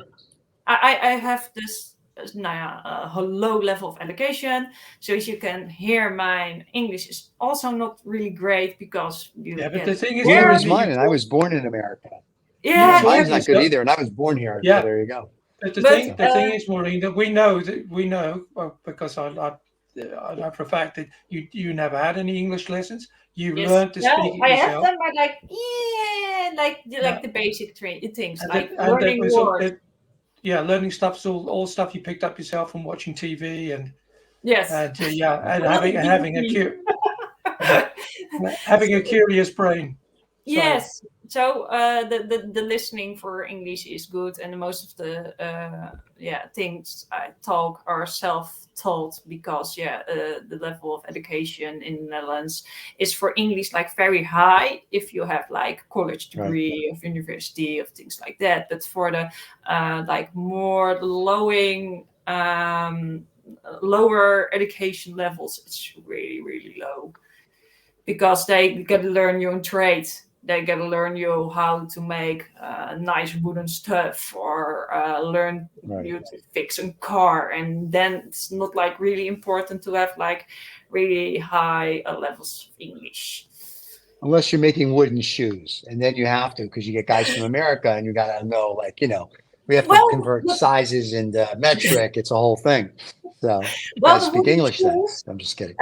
I have this low level of education, so as you can hear, my English is also not really great, because you Yeah, but get the thing is, Neither Maureen, is that mine, and I was born in America. yeah, Mine's yeah. not good either, and I was born here. Yeah. So there you go. But the But, thing is, Maureen, that we know, well, because I know for a fact that you never had any English lessons. You yes, learned to speak it I have yourself. them, but like Yeah. the basic things, And like that learning was words. learning stuff's all stuff you picked up yourself from watching TV and Yes. and having a curious brain. So, yes. So the listening for English is good, and most of the things I talk are self-taught, because the level of education in the Netherlands is for English like very high if you have like college degree of university of things like that. But for the like more lower education levels, it's really, really low, because they got to learn your trade. They got to learn you how to make nice wooden stuff, or learn you to fix a car. And then it's not like really important to have like really high levels of English. Unless you're making wooden shoes, and then you have to, because you get guys from America, and you got to know, like, we have to convert sizes into metric. It's a whole thing. So you guys speak English then. I'm just kidding.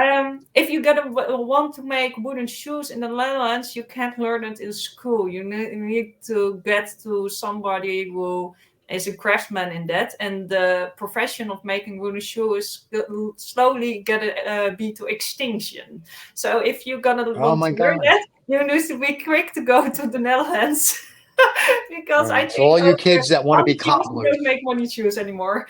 If you want to make wooden shoes in the Netherlands, you can't learn it in school. You need to get to somebody who is a craftsman in that, and the profession of making wooden shoes slowly gonna be to extinction. So if you're gonna want to learn that, you need to be quick to go to the Netherlands. Because I think all you kids that want to be cobblers don't make wooden shoes anymore.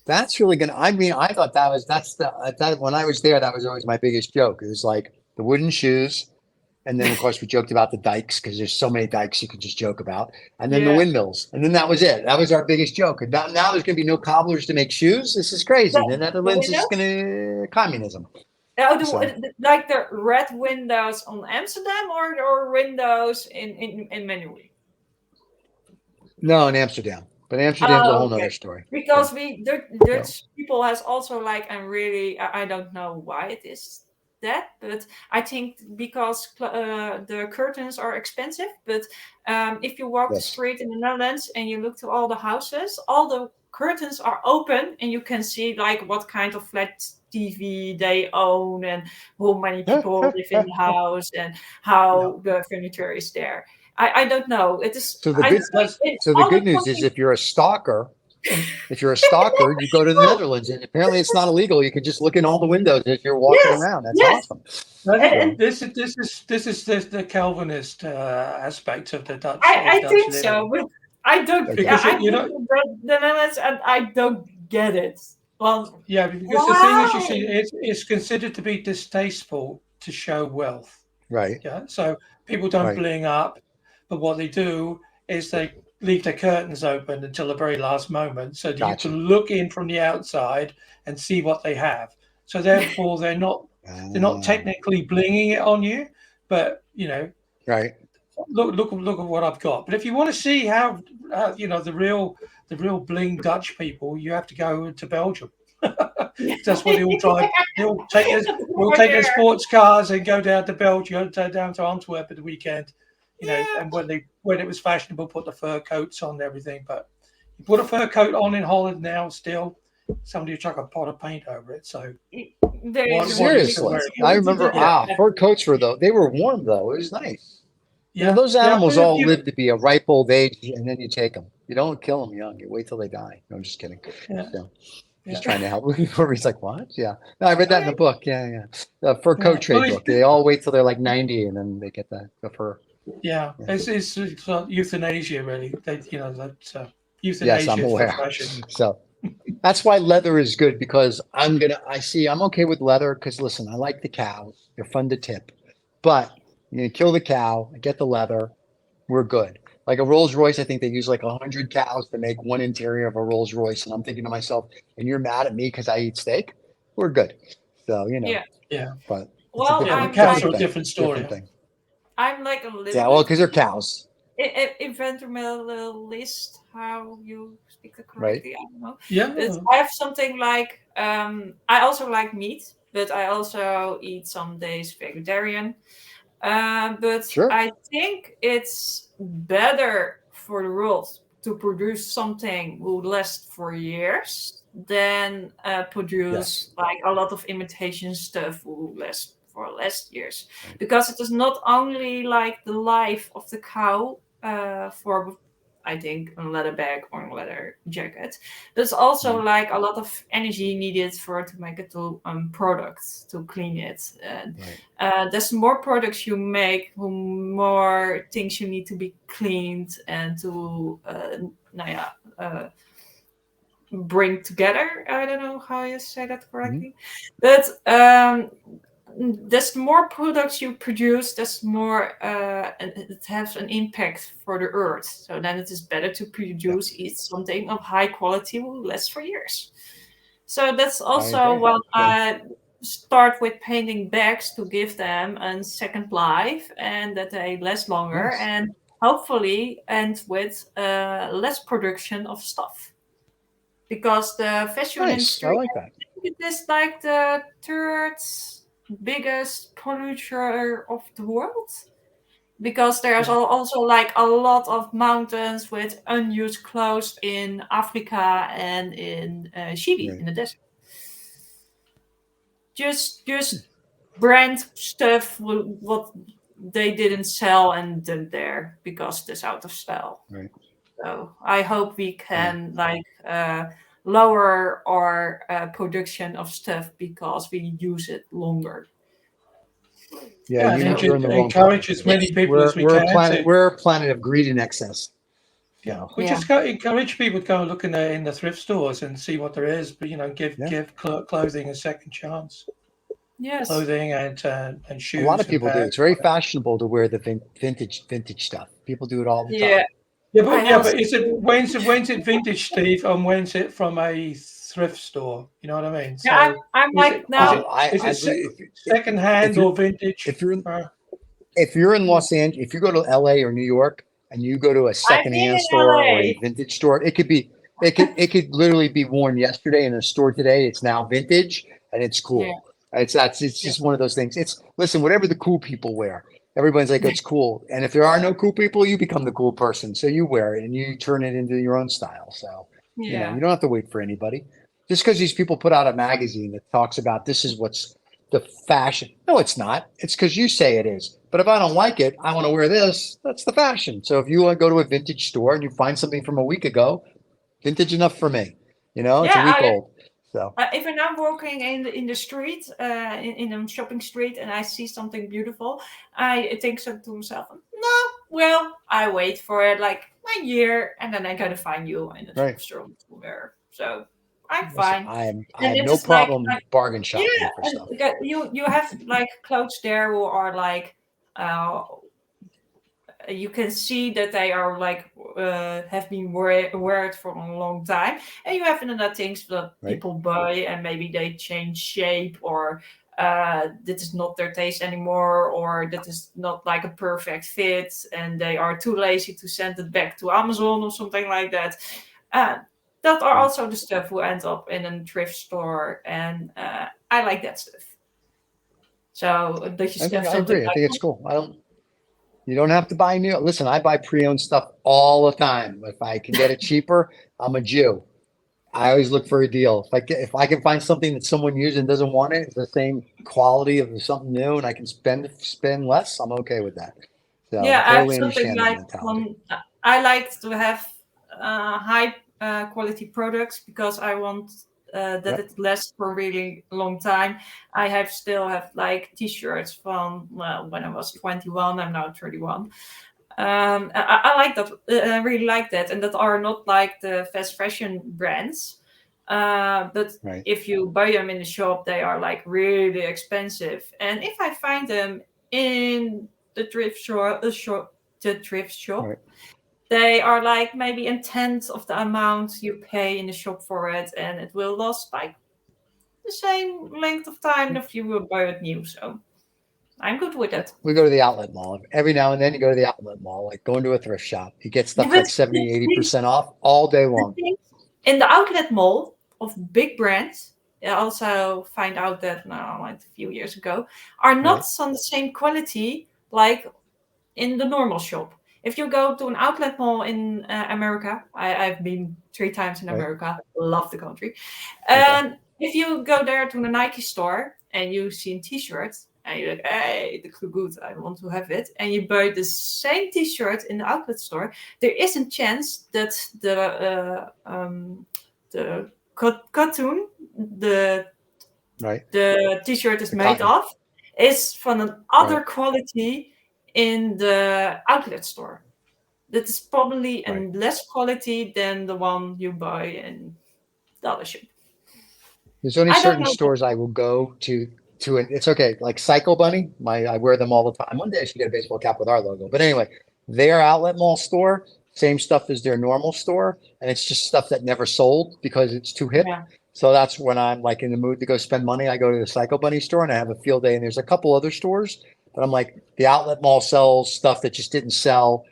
That's really gonna. I mean, I thought that when I was there, that was always my biggest joke. It was like the wooden shoes, and then of course we joked about the dikes, because there's so many dikes you could just joke about, and then the windmills, and then that was it. That was our biggest joke. And now there's gonna be no cobblers to make shoes. This is crazy. The Netherlands is gonna communism. Like the red windows on Amsterdam, or windows in Mauwreen? No, in Amsterdam. But Amsterdam's a whole Okay. nother story. Because Yeah. Dutch people has also like, and really, I don't know why it is that, but I think because the curtains are expensive. But if you walk the Yes. street in the Netherlands and you look to all the houses, all the curtains are open, and you can see like what kind of flat TV they own and how many people live in the house and how the furniture is there. I don't know. It is. So the I good think so the all the good news is companies. if you're a stalker, you go to the Netherlands, and apparently it's not illegal. You can just look in all the windows as you're walking Yes, around. That's yes. awesome. And So, this is the Calvinist aspect of the Dutch. I Dutch think living. so, but I don't. Okay. Because I you think know, the Netherlands, and I don't get it. Well, yeah, because the thing is, you wow. see, it's considered to be distasteful to show wealth. Right. Yeah, so people don't Right. bling up, but what they do is they leave their curtains open until the very last moment, so that you Gotcha. can look in from the outside and see what they have. So therefore, they're not technically blinging it on you, but you know, Right. look at what I've got. But if you want to see how you know the real bling Dutch people, you have to go to Belgium. That's where they all drive. They all take their sports cars and go down to Belgium, down to Antwerp at the weekend. You know, and when it was fashionable, put the fur coats on and everything. But you put a fur coat on in Holland now, still somebody will chuck a pot of paint over it. So There is Seriously, I remember. Fur coats they were warm though. It was nice. yeah, Those animals but all live to be a ripe old age, and then you take them. You don't kill them young. You wait till they die. No, I'm just kidding. Yeah. So, Yeah. just trying to help. He's like, what? Yeah. No, I read that in the book. Yeah. The fur coat trade Well, book. They all wait till they're like 90, and then they get the fur. Yeah, it's euthanasia, really. That's euthanasia Yes, I'm for aware. fashion. So that's why leather is good, because I'm okay with leather because listen, I like the cows. They're fun to tip, but you kill the cow, get the leather, we're good. Like a Rolls Royce, I think they use like 100 cows to make one interior of a Rolls Royce, and I'm thinking to myself, and you're mad at me because I eat steak? We're good. So Yeah. but Well, the cows are a different story. thing. I'm like a little. Yeah, well, because they're cows. Inventormalist, how you speak it correctly, I don't know. Yeah. But I have something like I also like meat, but I also eat some days vegetarian. But Sure. I think it's better for the world to produce something will last for years than produce like a lot of imitation stuff will last for less years, because it is not only like the life of the cow for I think a leather bag or a leather jacket, but it's also like a lot of energy needed for to make it to products to clean it. And there's more products you make, more things you need to be cleaned and to bring together. I don't know how you say that correctly, but there's more products you produce, there's more it has an impact for the earth. So then it is better to produce something of high quality will last for years. So that's also what I start with painting bags, to give them a second life and that they last longer, and hopefully end with less production of stuff. Because the fashion industry, I like that. it is like the third biggest polluter of the world, because there's also like a lot of mountains with unused clothes in Africa and in Chile in the desert. Just brand stuff what they didn't sell and didn't there because it's out of style. Right. So I hope we can lower our production of stuff because we use it longer. Yeah, you're in the wrong encourage as many people as we can. We're a planet of greed and excess. Yeah, we just encourage people to go and look in the thrift stores and see what there is, but give clothing a second chance. Yes, clothing and shoes. A lot of people do. It's very fashionable to wear the vintage stuff. People do it all the time. But is it when's it vintage, Steve, and when's it from a thrift store? You know what I mean? Yeah, so I'm like now. Is it second hand or vintage? If you're in Los Angeles, if you go to LA or New York, and you go to a I've been secondhand in store or a LA. vintage store, it could literally be worn yesterday in a store today. It's now vintage and it's Yeah. cool. It's just one of those things. Listen, whatever the cool people wear, everybody's like, it's cool. And if there are no cool people, you become the cool person. So you wear it and you turn it into your own style. So, you Yeah. don't have to wait for anybody. Just because these people put out a magazine that talks about this is what's the fashion. No, it's not. It's because you say it is. But if I don't like it, I want to wear this. That's the fashion. So if you want to go to a vintage store and you find something from a week ago, vintage enough for me. It's a week old. So if I'm walking in the street, in a shopping street, and I see something beautiful, I think so to myself, no, well, I wait for it like a year, and then I gotta find you in the thrift store to wear. So I'm fine. I And have it no is problem bargain shopping yeah, for and stuff. you have like clothes there who are like, you can see that they are like have been wear for a long time, and you have another things that people buy and maybe they change shape, or that is not their taste anymore, or that is not like a perfect fit and they are too lazy to send it back to Amazon or something like that. That are also the stuff who end up in a thrift store, and I like that stuff. So that you have I something agree. I like think it's cool. You don't have to buy new. Listen, I buy pre-owned stuff all the time. If I can get it cheaper, I'm a Jew. I always look for a deal. If I can find something that someone used and doesn't want it, it's the same quality of something new, and I can spend less, I'm okay with that. So yeah, I have totally something understand that like mentality. I like to have high quality products because I want that it lasts for a really long time. I still have like t-shirts from when I was 21. I'm now 31. I like that. I really like that, and that are not like the fast fashion brands. But if you buy them in the shop, they are like really expensive. And if I find them in the thrift shop, they are like maybe a tenth of the amount you pay in the shop for it, and it will last like the same length of time if you will buy it new. So I'm good with it. We go to the outlet mall. Every now and then you go to the outlet mall, like going to a thrift shop. You get stuff like 70, 80% off all day long. In the outlet mall of big brands, I also find out that now, like a few years ago, are not on the same quality like in the normal shop. If you go to an outlet mall in America, I've been 3 times in America, love the country. And if you go there to the Nike store and you see a t-shirt and you're like, hey, it looks good, I want to have it. And you buy the same t-shirt in the outlet store, there is a chance that the cartoon the t-shirt is made of is from another quality in the outlet store. That is probably less quality than the one you buy in the other shop. There's only certain stores I will go to it's okay. Like Cycle Bunny, I wear them all the time. One day I should get a baseball cap with our logo. But anyway, their outlet mall store, same stuff as their normal store, and it's just stuff that never sold because it's too hip. Yeah. So that's when I'm like in the mood to go spend money. I go to the Cycle Bunny store and I have a field day. And there's a couple other stores, but I'm like, the outlet mall sells stuff that just didn't sell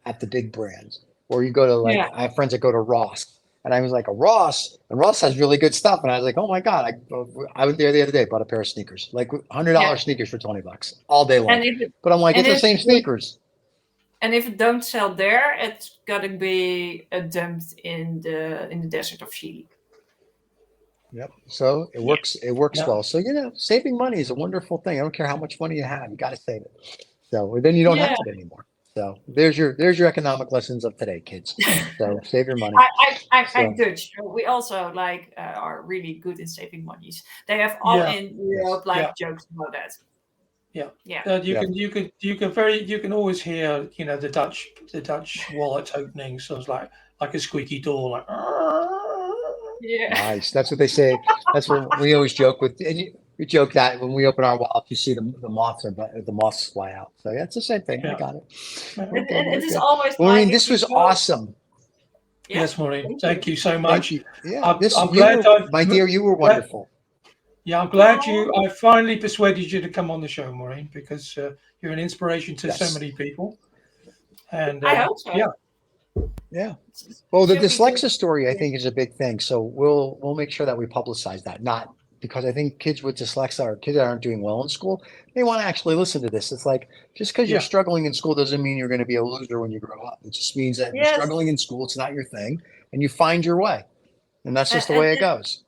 at the big brands. Or you go to I have friends that go to Ross. And I was like, and Ross has really good stuff. And I was like, oh my God, I went there the other day, bought a pair of sneakers, like $100 sneakers for $20 all day long. But I'm like, it's the same sneakers. And if it don't sell there, it's gotta be dumped in the desert of Chile. Yep. So it works. It works well. So saving money is a wonderful thing. I don't care how much money you have, you got to save it. So then you don't have it anymore. So there's your economic lessons of today, kids. So save your money. I'm Dutch. We also are really good in saving monies. They have all in Europe jokes about that. Yeah. You can always hear the Dutch wallet opening. So it's like a squeaky door, like. Nice. That's what they say. That's what we always joke with. And we joke that when we open our wallet, you see the moths fly out. So it's the same thing. I got it. It is always. Mauwreen, this was awesome. Yes, Mauwreen. Thank you so much. Thank you. Yeah, my dear, you were wonderful. Yeah, I'm glad I finally persuaded you to come on the show, Mauwreen, because you're an inspiration to so many people. And I hope so. Yeah. Well, the Should be dyslexia good. story, I think, is a big thing. So we'll make sure that we publicize that. Not because I think kids with dyslexia or kids that aren't doing well in school, they want to actually listen to this. It's like just because you're Yeah. struggling in school doesn't mean you're going to be a loser when you grow up. It just means that you're Yes. struggling in school. It's not your thing, and you find your way, and that's just the And- way it goes.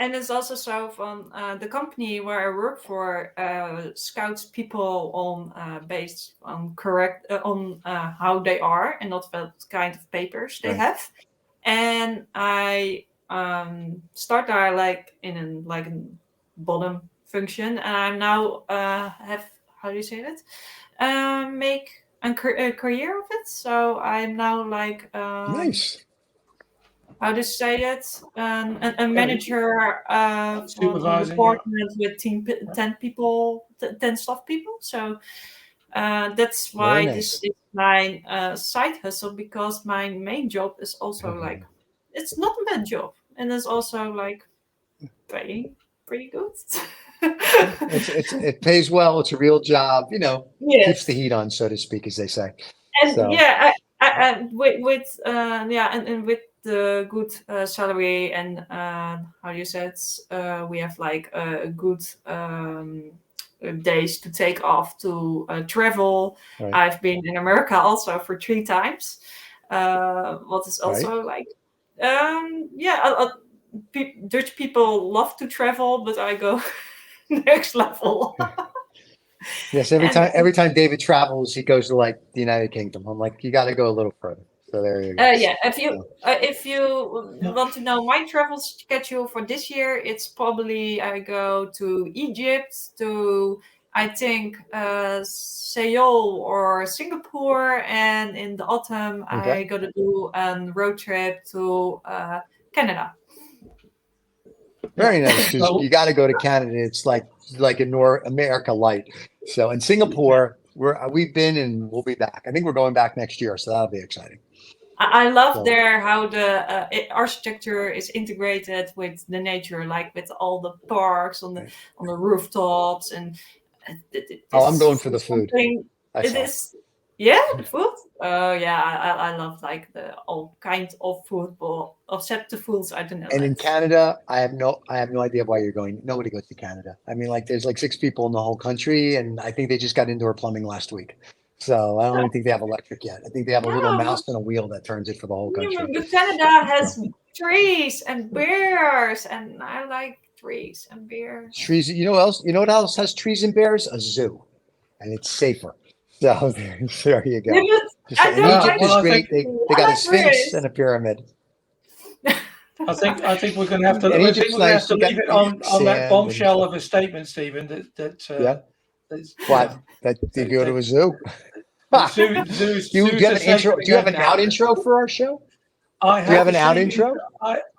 And it's also so from the company where I work for scouts people on based on how they are and not what kind of papers they Right. have. And I start there like in a bottom function, and I'm now have, how do you say that? Make a career of it. So I'm now like Nice. how to say it, a manager from a Supervising, department with 10 people, 10 staff people. So that's why Very nice. this is my side hustle, because my main job is also like, it's not a bad job, and it's also like paying pretty good. It pays well. It's a real job. You know, Yes. keeps the heat on, so to speak, as they say. And So- yeah, I with and with the good salary and how you said, we have like good days to take off to travel. Right. I've been in America also for 3 times. What is also like, Dutch people love to travel, but I go next level. Yes, And- every time David travels, he goes to like the United Kingdom. I'm like, you got to go a little further. So there you go. Yeah, if you want to know my travel schedule for this year, it's probably I go to Egypt, to I think Seoul or Singapore, and in the autumn Okay. I go to do a road trip to Canada. Very nice, because you got to go to Canada. It's like a North America light. So in Singapore, we've been and we'll be back. I think we're going back next year, so that'll be exciting. I love So- there how the architecture is integrated with the nature, like with all the parks on the rooftops, and I'm going for the food. I It saw. is, yeah, the food. Oh yeah, I love like all kinds of food, but except the foods I don't know. And in Canada, I have no idea why you're going. Nobody goes to Canada. I mean, like there's like 6 people in the whole country, and I think they just got indoor plumbing last week. So I don't even think they have electric yet. I think they have a little No. mouse and a wheel that turns it for the whole country. But Canada has trees and bears, and I like trees and bears. Trees. You know what else? You know what else has trees and bears? A zoo, and it's safer. So there you go. Yeah, but Just, I and don't Egypt like- is great. They I got a like sphinx bears. and a pyramid. I think we're going to have to. And I think Egypt's we're going to have nice. to You got leave it on sand that and bombshell stuff. of a statement, Stephen. That Yeah. that's- What? That you go to a zoo? Zoos, Do you have an intro? Do you have an out intro for our show? I Do you have the an out same intro?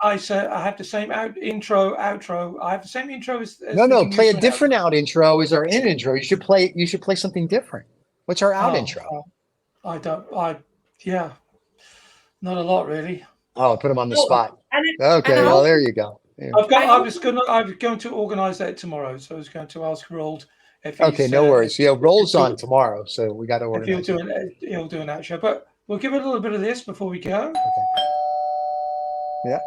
I say I have the same intro, outro. I have the same intro as No, the play a usual different out intro as our in intro. You should play something different. What's our out Oh, intro? Yeah, not a lot really. Oh, put him on the No, spot. And it, Okay, and well also- there you go. Yeah. I was going to organise that tomorrow, so I was going to ask Roald if he's, Okay, no worries. Yeah, Roll's on tomorrow, so we got to if he'll organize. he'll do an out show. But we'll give it a little bit of this before we go. Yeah.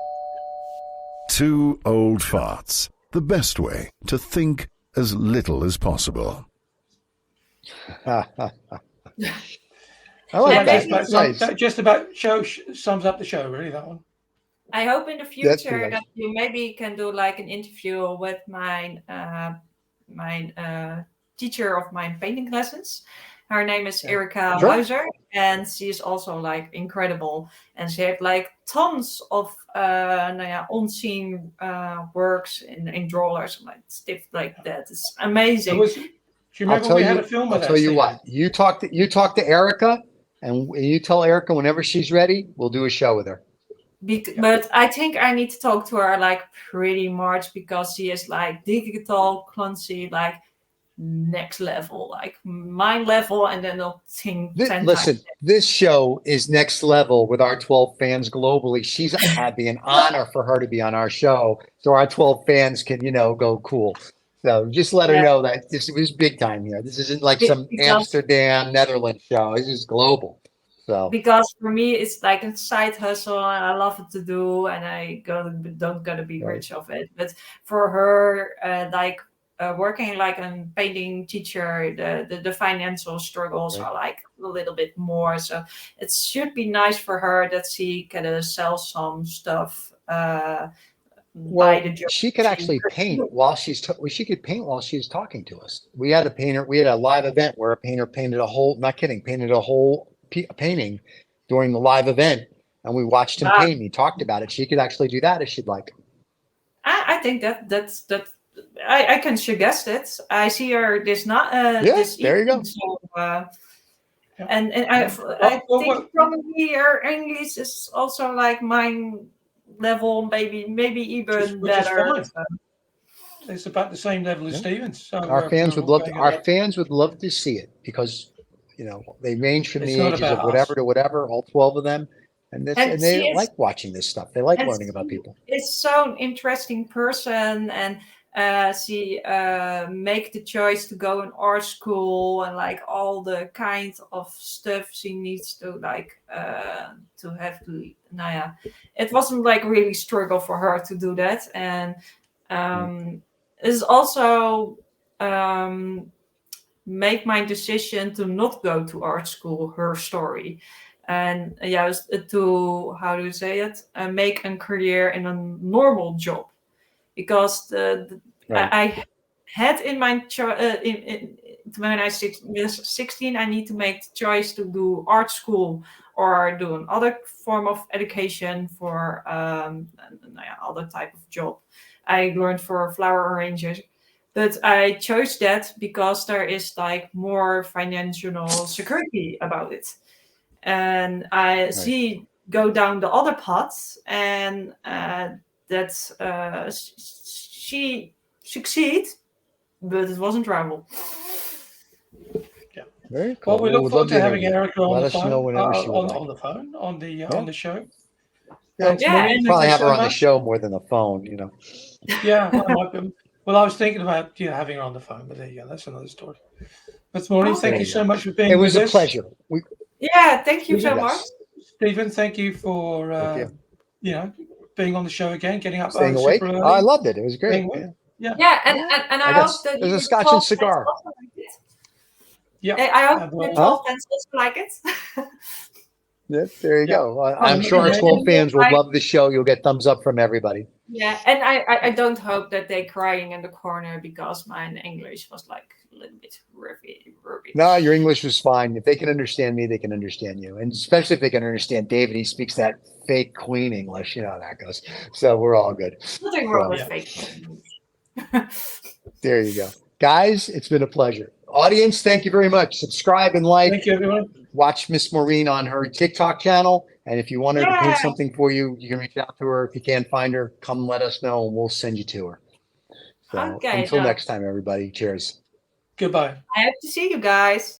2 old farts. The best way to think as little as possible. I So like that's that. Nice. that just about sums up the show, really. That one. I hope in the That's future nice. that you maybe can do like an interview with my teacher of my painting lessons. Her name is Erika Sure. Mauwreen, and she is also like incredible. And she had like tons of unseen works in drawers and like stuff like that. It's amazing. Do you remember we had a film I'll with tell that, you Stephen? what. You talk to Erica, and you tell Erica whenever she's ready, we'll do a show with her. But I think I need to talk to her like pretty much, because she is like digital, clumsy, like next level, like mind level, and then they'll think 10 Listen, times. this show is next level with our 12 fans globally. She's had be an honor for her to be on our show, so our 12 fans can, go cool. So just let her know that this is big time here. This isn't like some Because- Amsterdam, Netherlands show. This is global. So because for me it's like a side hustle and I love it to do, and don't gotta be Right. rich of it. But for her, working like a painting teacher, the financial struggles Right. are like a little bit more. So it should be nice for her that she can sell some stuff by well, the job. she could actually paint while she could paint while she's talking to us. We had a live event where a painter painted a whole, not kidding, painted a whole painting during the live event, and we watched him paint. He talked about it. She could actually do that if she'd like. I think that's I can suggest it. I see her this not this there you evening. go. So and I think probably her English is also like mine level, maybe even which is better. fine. So. It's about the same level as Yeah. Stevens. So Our fans would love to see it because they range from It's the not ages of about whatever us. to whatever, all 12 of them. And they like watching this stuff. They like learning about people. It's so an interesting person, and she make the choice to go in art school and like all the kinds of stuff she needs to like to have to. It wasn't like really struggle for her to do that, and it's also make my decision to not go to art school her story. And to how do you say it? Make a career in a normal job, because I had in my when I was 16, I need to make the choice to do art school or do another form of education for other type of job. I learned for flower arranger, but I chose that because there is like more financial security about it. And I see go down the other paths, and she succeed, but it wasn't travel. Yeah. Very cool. Well, we look forward to having interview. Erica on Let the us phone. know whenever she would like. On the phone, on the show. Yeah, Maureen, probably thank you have her so on the much. show more than the phone, Yeah, well, I was thinking about having her on the phone, but there you go. That's another story. But Maureen, thank you so much for being with us. It was a pleasure. Thank you so much. Stephen, thank you for being on the show again, getting up staying awake. super early. Oh, I loved it. It was great. Yeah, and I hope that there's a scotch and cigar. Yeah, I hope the 12 fans also like it. Yeah, there you go. I'm sure our 12 fans will love the show. You'll get thumbs up from everybody. Yeah, and I don't hope that they're crying in the corner because my English was like a little bit rubbish. No, your English was fine. If they can understand me, they can understand you. And especially if they can understand David, he speaks that fake Queen English. You know how that goes. So we're all good. Nothing wrong with fake English. There you go. Guys, it's been a pleasure. Audience, thank you very much. Subscribe and like. Thank you, everyone. Watch Miss Mauwreen on her TikTok channel. And if you want her to paint something for you, you can reach out to her. If you can't find her, come let us know and we'll send you to her. So until next time, everybody. Cheers. Goodbye. I hope to see you guys.